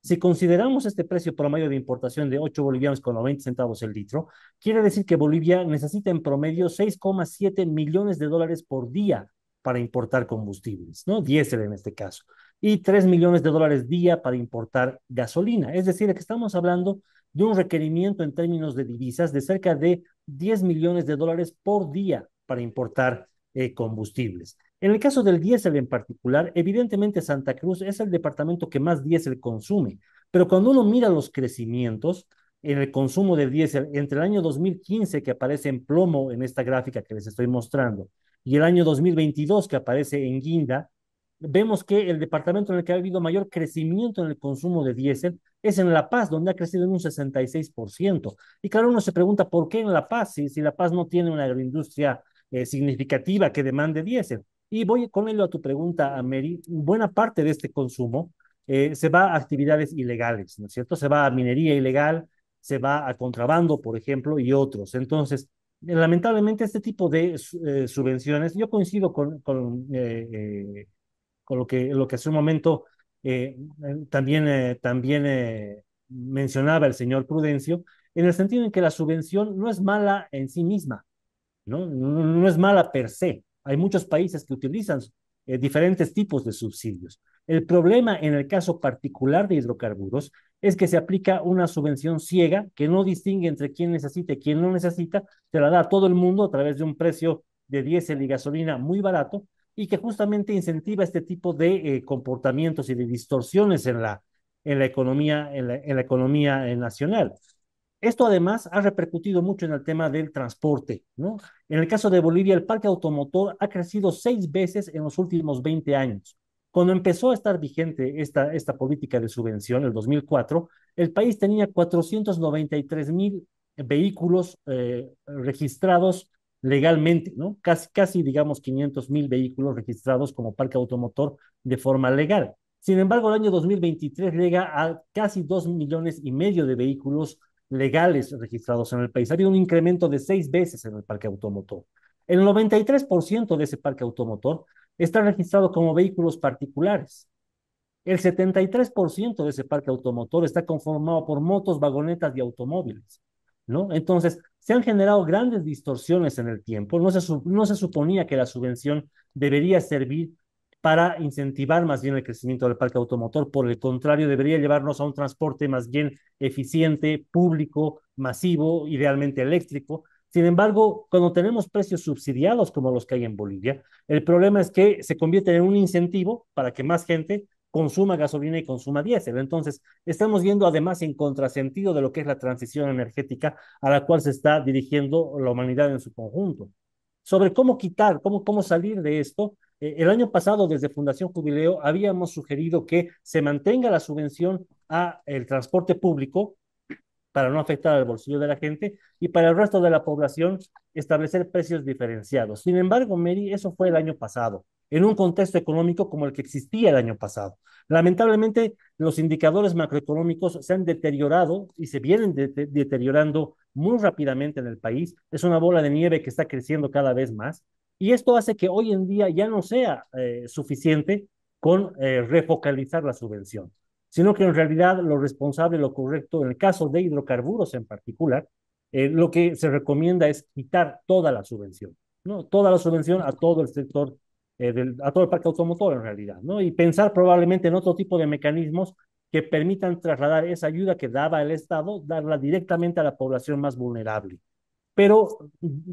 Si consideramos este precio promedio de importación de 8 bolivianos con 90 centavos el litro, quiere decir que Bolivia necesita en promedio 6,7 millones de dólares por día para importar combustibles, ¿no? Diésel en este caso, y 3 millones de dólares día para importar gasolina. Es decir, que estamos hablando de un requerimiento en términos de divisas de cerca de 10 millones de dólares por día para importar combustibles. En el caso del diésel en particular, evidentemente Santa Cruz es el departamento que más diésel consume, pero cuando uno mira los crecimientos en el consumo de diésel entre el año 2015, que aparece en plomo en esta gráfica que les estoy mostrando, y el año 2022, que aparece en guinda, vemos que el departamento en el que ha habido mayor crecimiento en el consumo de diésel es en La Paz, donde ha crecido en un 66%. Y claro, uno se pregunta por qué en La Paz, si La Paz no tiene una agroindustria significativa que demande diésel. Y voy con ello a tu pregunta, a Mary. Buena parte de este consumo se va a actividades ilegales, ¿no es cierto? Se va a minería ilegal, se va a contrabando, por ejemplo, y otros. Entonces, lamentablemente, este tipo de subvenciones, yo coincido con lo que hace un momento también mencionaba el señor Prudencio, en el sentido en que la subvención no es mala en sí misma, ¿no? No es mala per se. Hay muchos países que utilizan diferentes tipos de subsidios. El problema en el caso particular de hidrocarburos es que se aplica una subvención ciega que no distingue entre quién necesita y quién no necesita, se la da a todo el mundo a través de un precio de diésel y gasolina muy barato y que justamente incentiva este tipo de comportamientos y de distorsiones en la economía, en la economía nacional. Esto además ha repercutido mucho en el tema del transporte, ¿no? En el caso de Bolivia, el parque automotor ha crecido 6 veces en los últimos 20 años. Cuando empezó a estar vigente esta política de subvención, el 2004, el país tenía 493,000 vehículos registrados legalmente, ¿no? Casi digamos, 500,000 vehículos registrados como parque automotor de forma legal. Sin embargo, el año 2023 llega a casi 2,5 millones de vehículos legales registrados en el país. Ha habido un incremento de 6 veces en el parque automotor. El 93% de ese parque automotor está registrado como vehículos particulares. El 73% de ese parque automotor está conformado por motos, vagonetas y automóviles, ¿no? Entonces, se han generado grandes distorsiones en el tiempo. No se suponía que la subvención debería servir para incentivar más bien el crecimiento del parque automotor. Por el contrario, debería llevarnos a un transporte más bien eficiente, público, masivo, idealmente eléctrico. Sin embargo, cuando tenemos precios subsidiados como los que hay en Bolivia, el problema es que se convierte en un incentivo para que más gente consuma gasolina y consuma diésel. Entonces, estamos yendo además en contrasentido de lo que es la transición energética a la cual se está dirigiendo la humanidad en su conjunto. Sobre cómo quitar, cómo salir de esto, el año pasado desde Fundación Jubileo habíamos sugerido que se mantenga la subvención a el transporte público para no afectar al bolsillo de la gente y para el resto de la población establecer precios diferenciados. Sin embargo, Mary, eso fue el año pasado, en un contexto económico como el que existía el año pasado. Lamentablemente, los indicadores macroeconómicos se han deteriorado y se vienen deteriorando muy rápidamente en el país. Es una bola de nieve que está creciendo cada vez más y esto hace que hoy en día ya no sea suficiente con refocalizar la subvención, sino que en realidad lo responsable, lo correcto, en el caso de hidrocarburos en particular, lo que se recomienda es quitar toda la subvención, ¿no? Toda la subvención a todo el sector, a todo el parque automotor en realidad, ¿no? Y pensar probablemente en otro tipo de mecanismos que permitan trasladar esa ayuda que daba el Estado, darla directamente a la población más vulnerable, pero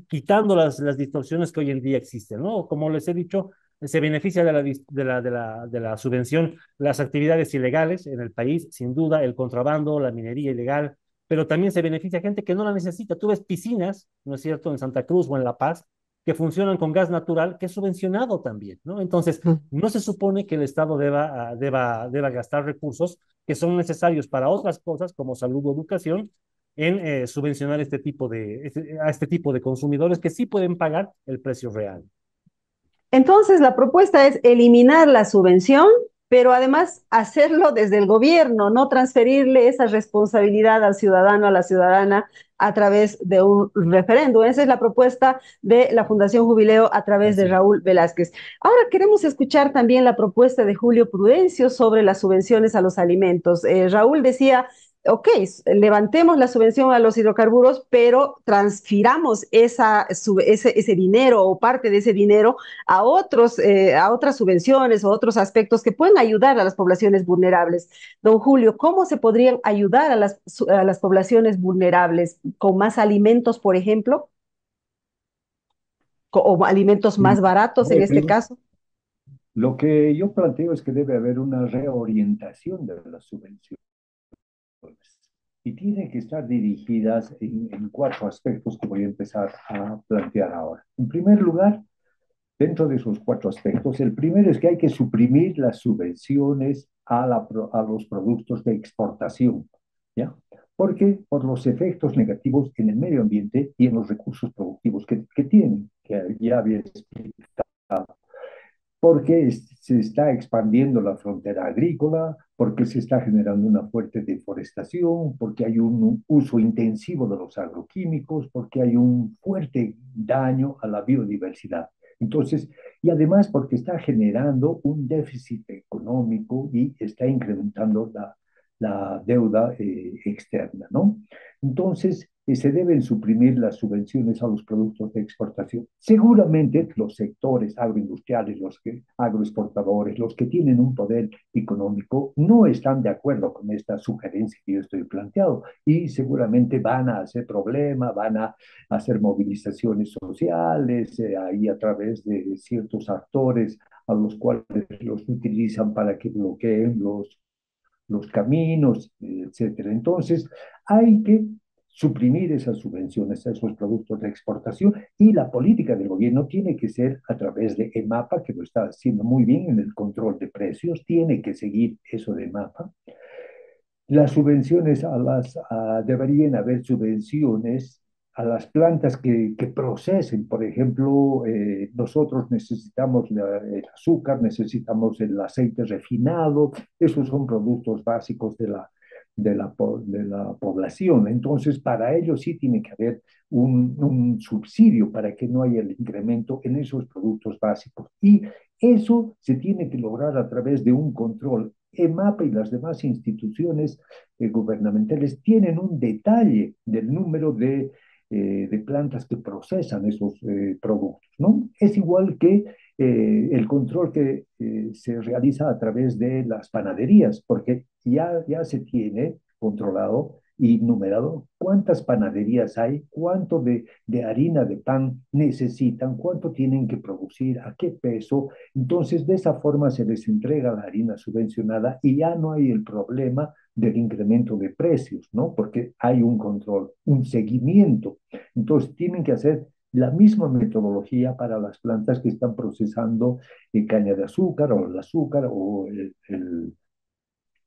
quitando las distorsiones que hoy en día existen, ¿no? Como les he dicho, se beneficia de la subvención las actividades ilegales en el país, sin duda, el contrabando, la minería ilegal, pero también se beneficia a gente que no la necesita. Tú ves piscinas, ¿no es cierto?, en Santa Cruz o en La Paz, que funcionan con gas natural, que es subvencionado también, ¿no? Entonces, no se supone que el Estado deba gastar recursos que son necesarios para otras cosas como salud o educación en subvencionar a este tipo de consumidores que sí pueden pagar el precio real. Entonces, la propuesta es eliminar la subvención, pero además hacerlo desde el gobierno, no transferirle esa responsabilidad al ciudadano, a la ciudadana, a través de un referéndum. Esa es la propuesta de la Fundación Jubileo a través de Así es. Raúl Velázquez. Ahora queremos escuchar también la propuesta de Julio Prudencio sobre las subvenciones a los alimentos. Raúl decía, ok, levantemos la subvención a los hidrocarburos, pero transfiramos ese dinero o parte de ese dinero a otras subvenciones o otros aspectos que pueden ayudar a las poblaciones vulnerables. Don Julio, ¿cómo se podrían ayudar a las poblaciones vulnerables? ¿Con más alimentos, por ejemplo? ¿O alimentos Y, más baratos en este caso? lo que yo planteo es que debe haber una reorientación de las subvenciones y tiene que estar dirigidas en cuatro aspectos que voy a empezar a plantear ahora. En primer lugar, dentro de esos cuatro aspectos, el primero es que hay que suprimir las subvenciones a los productos de exportación, ¿ya? Porque por los efectos negativos en el medio ambiente y en los recursos productivos que tienen, que ya había explicado, porque se está expandiendo la frontera agrícola, porque se está generando una fuerte deforestación, porque hay un uso intensivo de los agroquímicos, porque hay un fuerte daño a la biodiversidad. Entonces, y además porque está generando un déficit económico y está incrementando la deuda externa, ¿no? Entonces, se deben suprimir las subvenciones a los productos de exportación. Seguramente los sectores agroindustriales, agroexportadores, los que tienen un poder económico, no están de acuerdo con esta sugerencia que yo estoy planteando y seguramente van a hacer problema, van a hacer movilizaciones sociales ahí a través de ciertos actores a los cuales los utilizan para que bloqueen los caminos, etcétera. Entonces, hay que suprimir esas subvenciones a esos productos de exportación y la política del gobierno tiene que ser a través de EMAPA, que lo está haciendo muy bien en el control de precios, tiene que seguir eso de EMAPA. Las subvenciones deberían haber subvenciones a las plantas que procesen. Por ejemplo, nosotros necesitamos el azúcar, necesitamos el aceite refinado, esos son productos básicos de la población. Entonces, para ello sí tiene que haber un subsidio para que no haya el incremento en esos productos básicos. Y eso se tiene que lograr a través de un control. EMAPA y las demás instituciones gubernamentales tienen un detalle del número de plantas que procesan esos productos, ¿no? Es igual que el control que se realiza a través de las panaderías, porque ya se tiene controlado y numerado cuántas panaderías hay, cuánto de harina de pan necesitan, cuánto tienen que producir, a qué peso. Entonces, de esa forma se les entrega la harina subvencionada y ya no hay el problema del incremento de precios, ¿no? Porque hay un control, un seguimiento. Entonces, tienen que hacer la misma metodología para las plantas que están procesando caña de azúcar o el azúcar o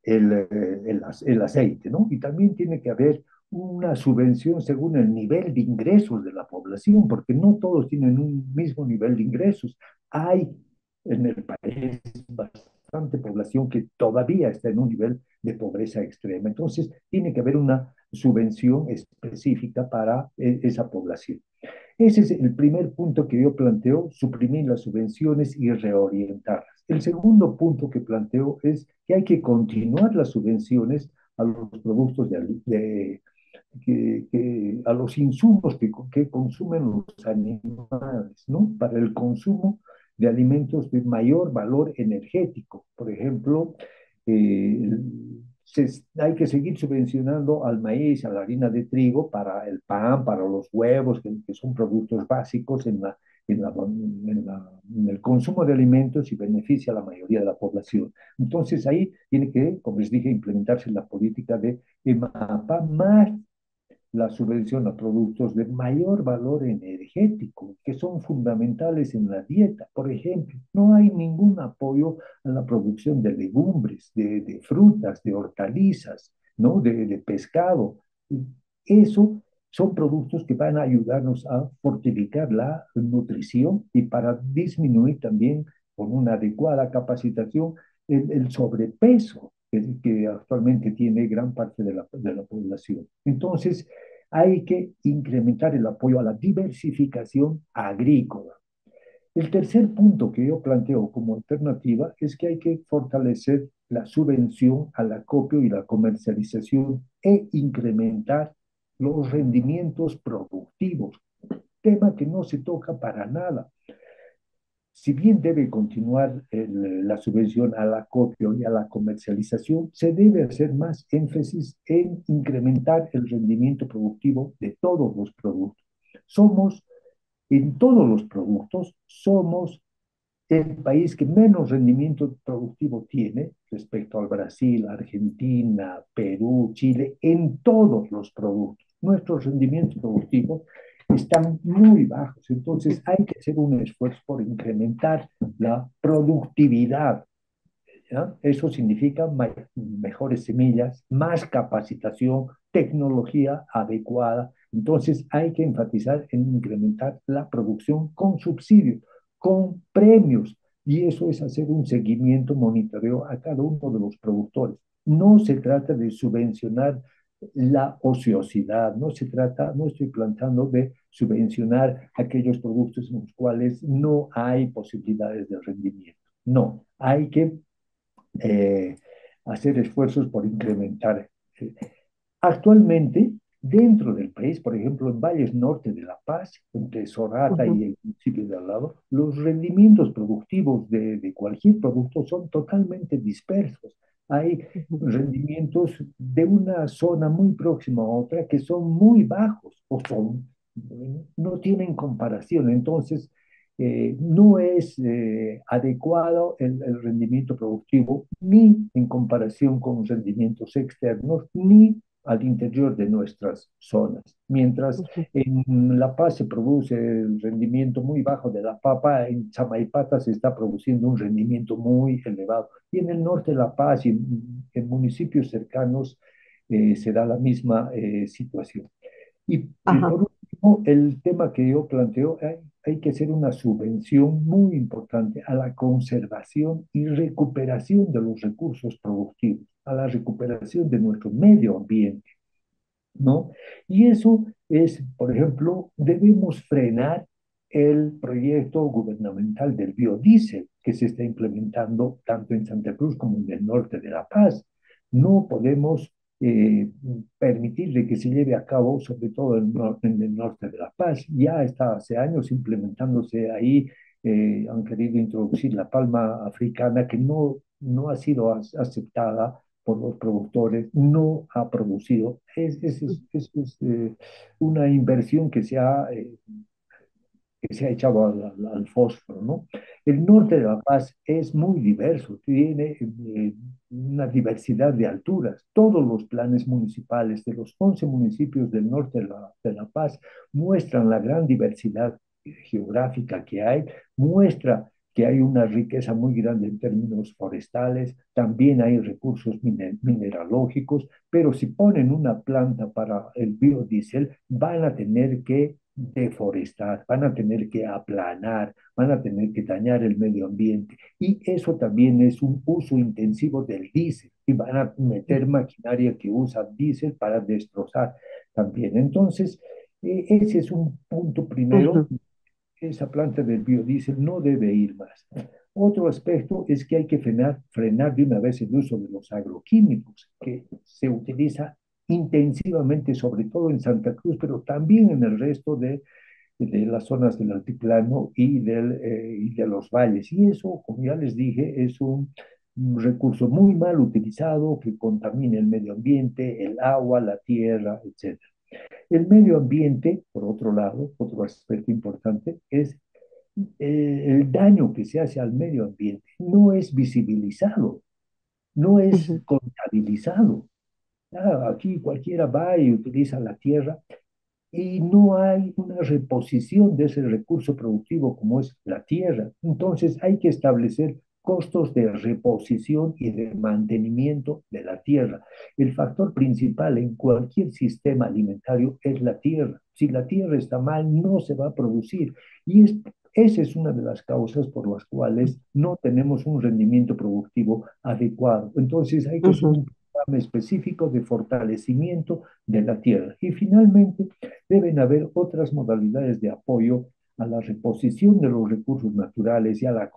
el aceite, ¿no? Y también tiene que haber una subvención según el nivel de ingresos de la población, porque no todos tienen un mismo nivel de ingresos. Hay en el país bastante población que todavía está en un nivel de pobreza extrema. Entonces, tiene que haber una subvención específica para esa población. Ese es el primer punto que yo planteo, suprimir las subvenciones y reorientarlas. El segundo punto que planteo es que hay que continuar las subvenciones a los productos a los insumos que consumen los animales, ¿no? Para el consumo de alimentos de mayor valor energético. Por ejemplo, eh, hay que seguir subvencionando al maíz, a la harina de trigo, para el pan, para los huevos, que son productos básicos en el consumo de alimentos y beneficia a la mayoría de la población. Entonces ahí tiene que, como les dije, implementarse la política de EMAPA más la subvención a productos de mayor valor energético, que son fundamentales en la dieta. Por ejemplo, no hay ningún apoyo a la producción de legumbres, de frutas, de hortalizas, ¿no? De pescado. eso son productos que van a ayudarnos a fortificar la nutrición y para disminuir también con una adecuada capacitación el sobrepeso que actualmente tiene gran parte de la población. Entonces, hay que incrementar el apoyo a la diversificación agrícola. El tercer punto que yo planteo como alternativa es que hay que fortalecer la subvención al acopio y la comercialización e incrementar los rendimientos productivos, tema que no se toca para nada. Si bien debe continuar la subvención al acopio y a la comercialización, se debe hacer más énfasis en incrementar el rendimiento productivo de todos los productos. Somos, en todos los productos, somos el país que menos rendimiento productivo tiene respecto al Brasil, Argentina, Perú, Chile, en todos los productos. Nuestros rendimientos productivos están muy bajos, entonces hay que hacer un esfuerzo por incrementar la productividad. ¿Ya? Eso significa mejores semillas, más capacitación, tecnología adecuada. Entonces hay que enfatizar en incrementar la producción con subsidios, con premios. Y eso es hacer un seguimiento, monitoreo a cada uno de los productores. No se trata de subvencionar la ociosidad, no se trata, no estoy planteando de subvencionar aquellos productos en los cuales no hay posibilidades de rendimiento. No, hay que eh, hacer esfuerzos por incrementar. eh, Actualmente, dentro del país, por ejemplo, en valles norte de La Paz, entre Sorata Ujú, y el municipio de al lado, los rendimientos productivos de cualquier producto son totalmente dispersos. Hay ujú. rendimientos de una zona muy próxima a otra que son muy bajos o son, no tienen comparación. Entonces, no es adecuado el rendimiento productivo ni en comparación con rendimientos externos, ni al interior de nuestras zonas. Mientras Ujú. en La Paz se produce el rendimiento muy bajo de la papa, en Chamaipata se está produciendo un rendimiento muy elevado. Y en el norte de La Paz y en municipios cercanos se da la misma situación. Y Ajá. por último, el tema que yo planteo, hay que hacer una subvención muy importante a la conservación y recuperación de los recursos productivos, a la recuperación de nuestro medio ambiente, ¿no? Y eso es, por ejemplo, debemos frenar el proyecto gubernamental del biodiesel que se está implementando tanto en Santa Cruz como en el norte de La Paz. No podemos eh, permitirle que se lleve a cabo, sobre todo en el norte de La Paz. Ya está hace años implementándose ahí, han querido introducir la palma africana que no ha sido aceptada por los productores, no ha producido. Es una inversión que se ha echado al fósforo, ¿no? El norte de La Paz es muy diverso, tiene una diversidad de alturas. Todos los planes municipales de los 11 municipios del norte de La Paz muestran la gran diversidad geográfica que hay, muestra que hay una riqueza muy grande en términos forestales, también hay recursos mineralógicos, pero si ponen una planta para el biodiesel, van a tener que deforestar, van a tener que aplanar, van a tener que dañar el medio ambiente. Y eso también es un uso intensivo del diésel. Y van a meter maquinaria que usa diésel para destrozar también. Entonces, ese es un punto primero. Ujú, Esa planta del biodiesel no debe ir más. Otro aspecto es que hay que frenar de una vez el uso de los agroquímicos, que se utiliza intensivamente, sobre todo en Santa Cruz, pero también en el resto de las zonas del altiplano y de los valles. Y eso, como ya les dije, es un recurso muy mal utilizado que contamina el medio ambiente, el agua, la tierra, etc. El medio ambiente, por otro lado, otro aspecto importante, es el daño que se hace al medio ambiente. No es visibilizado, no es ujú, contabilizado. Aquí cualquiera va y utiliza la tierra y no hay una reposición de ese recurso productivo como es la tierra. Entonces hay que establecer costos de reposición y de mantenimiento de la tierra. El factor principal en cualquier sistema alimentario es la tierra. Si la tierra está mal, no se va a producir. Y esa es una de las causas por las cuales no tenemos un rendimiento productivo adecuado. Entonces hay que hacer Ujú, un programa específico de fortalecimiento de la tierra. Y finalmente, deben haber otras modalidades de apoyo a la reposición de los recursos naturales y a la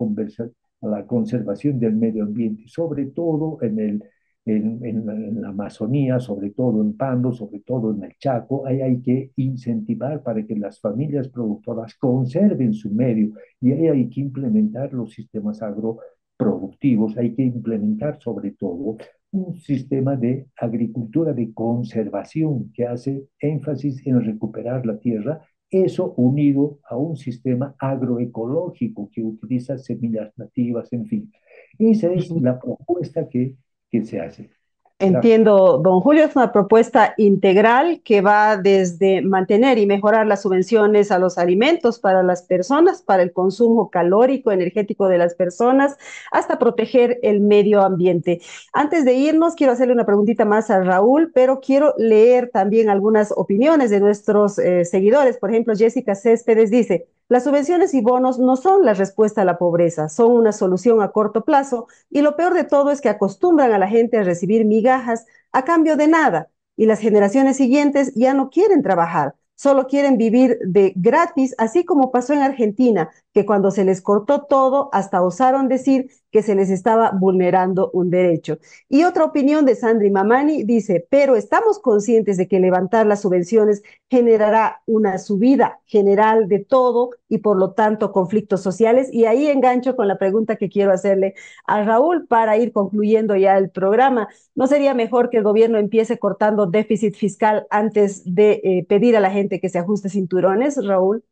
conservación del medio ambiente, sobre todo en la Amazonía, sobre todo en Pando, sobre todo en el Chaco. Ahí hay que incentivar para que las familias productoras conserven su medio y ahí hay que implementar los sistemas agroproductivos, hay que implementar sobre todo un sistema de agricultura de conservación que hace énfasis en recuperar la tierra, eso unido a un sistema agroecológico que utiliza semillas nativas, en fin. Esa es ujú. la propuesta que se hace. Gracias. Entiendo, don Julio, es una propuesta integral que va desde mantener y mejorar las subvenciones a los alimentos para las personas, para el consumo calórico, energético de las personas, hasta proteger el medio ambiente. Antes de irnos, quiero hacerle una preguntita más a Raúl, pero quiero leer también algunas opiniones de nuestros seguidores. Por ejemplo, Jessica Céspedes dice, las subvenciones y bonos no son la respuesta a la pobreza, son una solución a corto plazo y lo peor de todo es que acostumbran a la gente a recibir migajas a cambio de nada. Y las generaciones siguientes ya no quieren trabajar, solo quieren vivir de gratis, así como pasó en Argentina, que cuando se les cortó todo, hasta osaron decir que se les estaba vulnerando un derecho. Y otra opinión de Sandri Mamani dice, pero estamos conscientes de que levantar las subvenciones generará una subida general de todo y por lo tanto conflictos sociales. Y ahí engancho con la pregunta que quiero hacerle a Raúl para ir concluyendo ya el programa. ¿No sería mejor que el gobierno empiece cortando déficit fiscal antes de pedir a la gente que se ajuste cinturones, Raúl?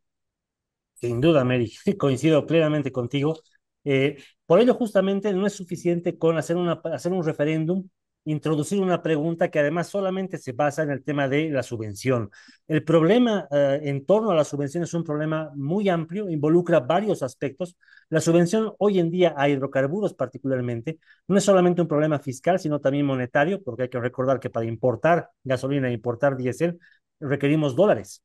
Sin duda, Mary, coincido plenamente contigo. Eh, por ello, justamente, no es suficiente con hacer un referéndum, introducir una pregunta que además solamente se basa en el tema de la subvención. El problema en torno a la subvención es un problema muy amplio, involucra varios aspectos. La subvención hoy en día a hidrocarburos particularmente no es solamente un problema fiscal, sino también monetario, porque hay que recordar que para importar gasolina e importar diésel requerimos dólares.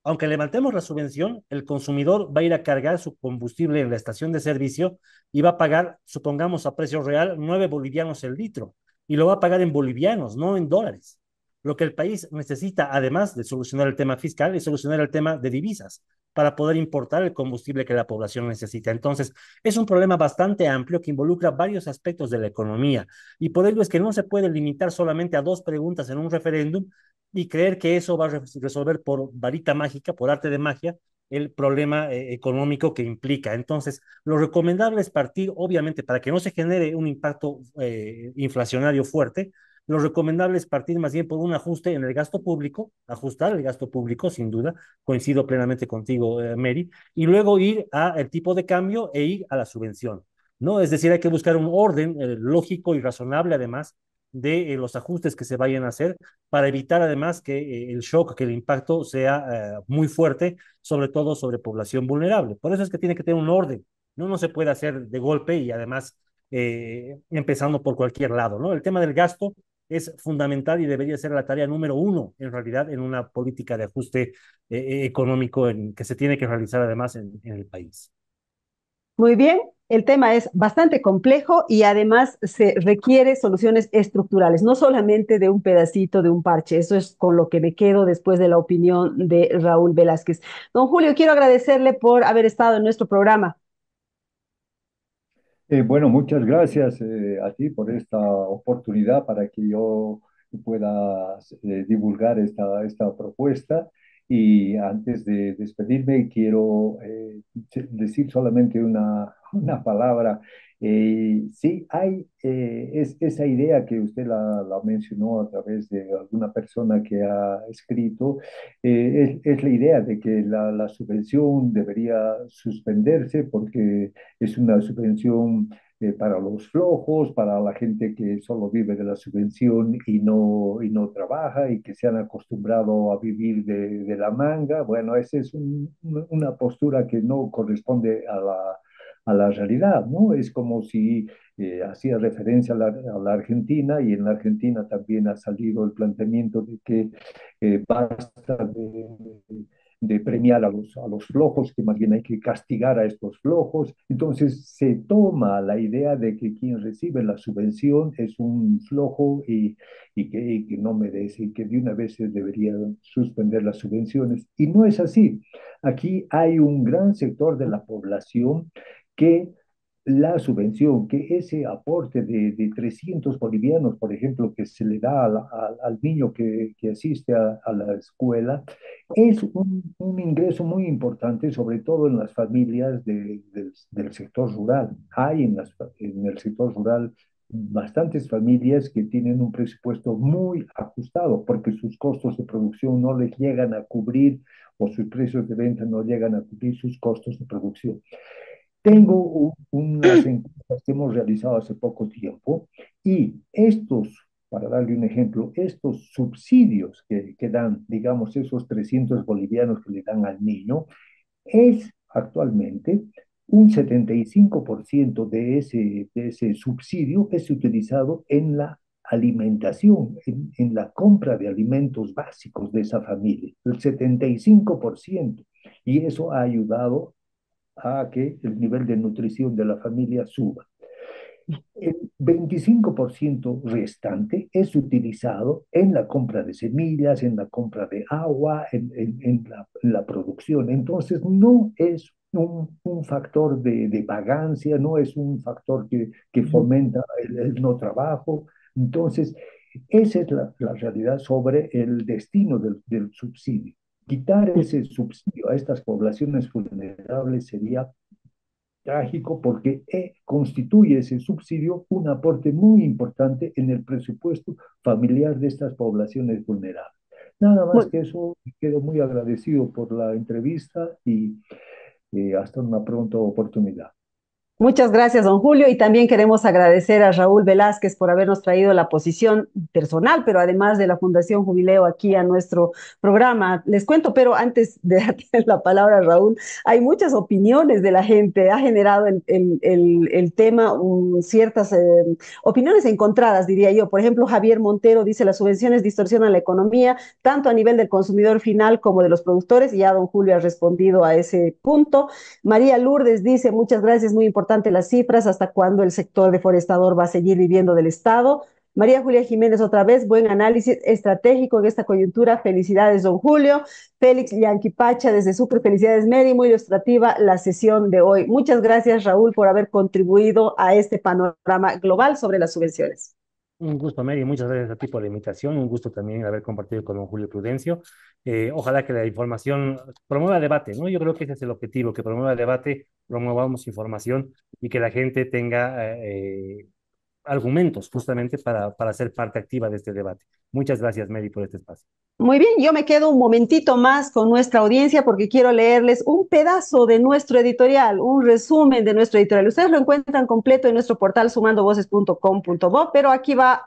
Aunque levantemos la subvención, el consumidor va a ir a cargar su combustible en la estación de servicio y va a pagar, supongamos a precio real, 9 bolivianos el litro. Y lo va a pagar en bolivianos, no en dólares. Lo que el país necesita, además de solucionar el tema fiscal, es solucionar el tema de divisas para poder importar el combustible que la población necesita. Entonces, es un problema bastante amplio que involucra varios aspectos de la economía. Y por ello es que no se puede limitar solamente a dos preguntas en un referéndum, y creer que eso va a resolver por varita mágica, por arte de magia, el problema económico que implica. Entonces, lo recomendable es partir, obviamente, para que no se genere un impacto inflacionario fuerte, lo recomendable es partir más bien por un ajuste en el gasto público, ajustar el gasto público, sin duda, coincido plenamente contigo, Mary, y luego ir al tipo de cambio e ir a la subvención, ¿no? Es decir, hay que buscar un orden lógico y razonable, además, de los ajustes que se vayan a hacer para evitar además que el shock, que el impacto sea muy fuerte, sobre todo sobre población vulnerable. Por eso es que tiene que tener un orden, ¿no? No se puede hacer de golpe y además empezando por cualquier lado, ¿no? El tema del gasto es fundamental y debería ser la tarea número uno, en realidad, en una política de ajuste económico que se tiene que realizar además en el país. Muy bien, el tema es bastante complejo y además se requiere soluciones estructurales, no solamente de un pedacito, de un parche. Eso es con lo que me quedo después de la opinión de Raúl Velázquez. Don Julio, quiero agradecerle por haber estado en nuestro programa. Bueno, muchas gracias a ti por esta oportunidad para que yo pueda divulgar esta propuesta. Y antes de despedirme, quiero decir solamente una palabra. Sí, hay esa idea que usted la mencionó a través de alguna persona que ha escrito, es la idea de que la subvención debería suspenderse porque es una subvención para los flojos, para la gente que solo vive de la subvención y no trabaja y que se han acostumbrado a vivir de la manga. Bueno, esa es una postura que no corresponde a la realidad, ¿no? Es como si hacía referencia a la Argentina, y en la Argentina también ha salido el planteamiento de que basta de premiar a los flojos, que más bien hay que castigar a estos flojos. Entonces se toma la idea de que quien recibe la subvención es un flojo y que no merece, y que de una vez se debería suspender las subvenciones. Y no es así. Aquí hay un gran sector de la población que la subvención, que ese aporte de 300 bolivianos, por ejemplo, que se le da al niño que asiste a la escuela, es un ingreso muy importante, sobre todo en las familias del sector rural. Hay en el sector rural bastantes familias que tienen un presupuesto muy ajustado porque sus costos de producción no les llegan a cubrir, o sus precios de venta no llegan a cubrir sus costos de producción. Tengo unas encuestas que hemos realizado hace poco tiempo, y para darle un ejemplo, estos subsidios que dan, digamos, esos 300 bolivianos que le dan al niño, es actualmente un 75% de ese subsidio es utilizado en la alimentación, en la compra de alimentos básicos de esa familia, el 75%. Y eso ha ayudado a que el nivel de nutrición de la familia suba. El 25% restante es utilizado en la compra de semillas, en la compra de agua, en la producción. Entonces, no es un factor de vagancia, no es un factor que fomenta el no trabajo. Entonces, esa es la realidad sobre el destino del subsidio. Quitar ese subsidio a estas poblaciones vulnerables sería trágico, porque constituye ese subsidio un aporte muy importante en el presupuesto familiar de estas poblaciones vulnerables. Nada más Muy, que eso, quedo muy agradecido por la entrevista, y hasta una pronta oportunidad. Muchas gracias, don Julio, y también queremos agradecer a Raúl Velázquez por habernos traído la posición personal, pero además de la Fundación Jubileo aquí a nuestro programa. Les cuento, pero antes de darte la palabra, Raúl, hay muchas opiniones de la gente. Ha generado el tema ciertas opiniones encontradas, diría yo. Por ejemplo, Javier Montero dice: las subvenciones distorsionan la economía, tanto a nivel del consumidor final como de los productores, y ya don Julio ha respondido a ese punto. María Lourdes dice: muchas gracias, muy importante las cifras, hasta cuándo el sector deforestador va a seguir viviendo del Estado. María Julia Jiménez, otra vez, buen análisis estratégico en esta coyuntura. Felicidades, don Julio. Félix Yanquipacha, desde Sucre, felicidades, Mary, muy ilustrativa la sesión de hoy. Muchas gracias, Raúl, por haber contribuido a este panorama global sobre las subvenciones. Un gusto, Mary. Muchas gracias a ti por la invitación. Un gusto también haber compartido con don Julio Prudencio. Ojalá que la información promueva debate, ¿no? Yo creo que ese es el objetivo, que promueva debate, promovamos información y que la gente tenga argumentos justamente para ser parte activa de este debate. Muchas gracias, Mary, por este espacio. Muy bien, yo me quedo un momentito más con nuestra audiencia porque quiero leerles un pedazo de nuestro editorial, un resumen de nuestro editorial. Ustedes lo encuentran completo en nuestro portal sumandovoces.com.bo, pero aquí va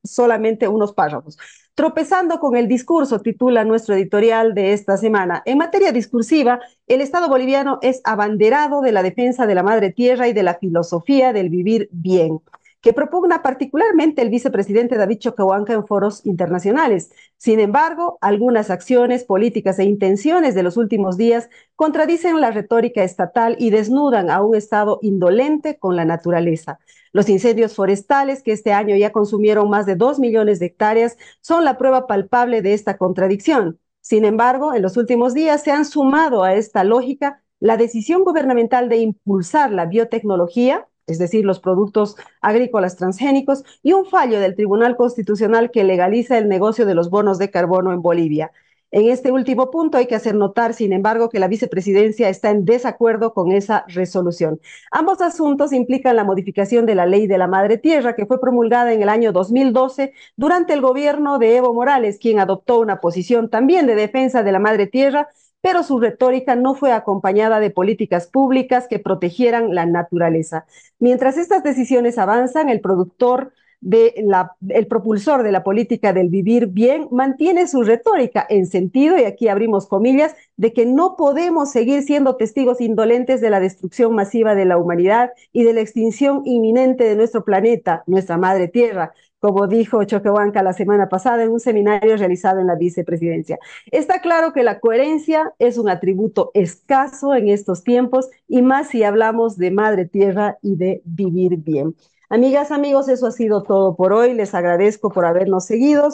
solamente unos párrafos. Tropezando con el discurso, titula nuestro editorial de esta semana. En materia discursiva, el Estado boliviano es abanderado de la defensa de la madre tierra y de la filosofía del vivir bien, que propugna particularmente el vicepresidente David Choquehuanca en foros internacionales. Sin embargo, algunas acciones, políticas e intenciones de los últimos días contradicen la retórica estatal y desnudan a un Estado indolente con la naturaleza. Los incendios forestales, que este año ya consumieron más de 2 millones de hectáreas, son la prueba palpable de esta contradicción. Sin embargo, en los últimos días se han sumado a esta lógica la decisión gubernamental de impulsar la biotecnología, es decir, los productos agrícolas transgénicos, y un fallo del Tribunal Constitucional que legaliza el negocio de los bonos de carbono en Bolivia. En este último punto hay que hacer notar, sin embargo, que la vicepresidencia está en desacuerdo con esa resolución. Ambos asuntos implican la modificación de la ley de la madre tierra, que fue promulgada en el año 2012 durante el gobierno de Evo Morales, quien adoptó una posición también de defensa de la madre tierra, pero su retórica no fue acompañada de políticas públicas que protegieran la naturaleza. Mientras estas decisiones avanzan, el productor el propulsor de la política del vivir bien, mantiene su retórica en sentido, y aquí abrimos comillas, de que no podemos seguir siendo testigos indolentes de la destrucción masiva de la humanidad y de la extinción inminente de nuestro planeta, nuestra madre tierra, como dijo Choquehuanca la semana pasada en un seminario realizado en la vicepresidencia. Está claro que la coherencia es un atributo escaso en estos tiempos, y más si hablamos de madre tierra y de vivir bien. Amigas, amigos, eso ha sido todo por hoy. Les agradezco por habernos seguido,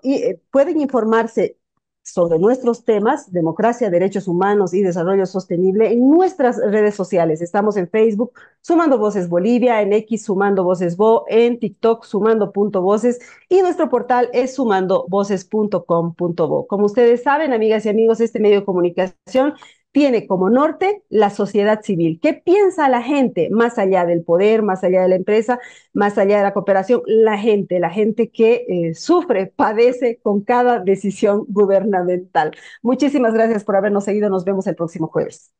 y pueden informarse sobre nuestros temas, democracia, derechos humanos y desarrollo sostenible, en nuestras redes sociales. Estamos en Facebook, Sumando Voces Bolivia, en X, Sumando Voces Bo, en TikTok, Sumando.voces, y nuestro portal es sumandovoces.com.bo. Como ustedes saben, amigas y amigos, este medio de comunicación tiene como norte la sociedad civil. ¿Qué piensa la gente más allá del poder, más allá de la empresa, más allá de la cooperación? La gente que sufre, padece con cada decisión gubernamental. Muchísimas gracias por habernos seguido. Nos vemos el próximo jueves.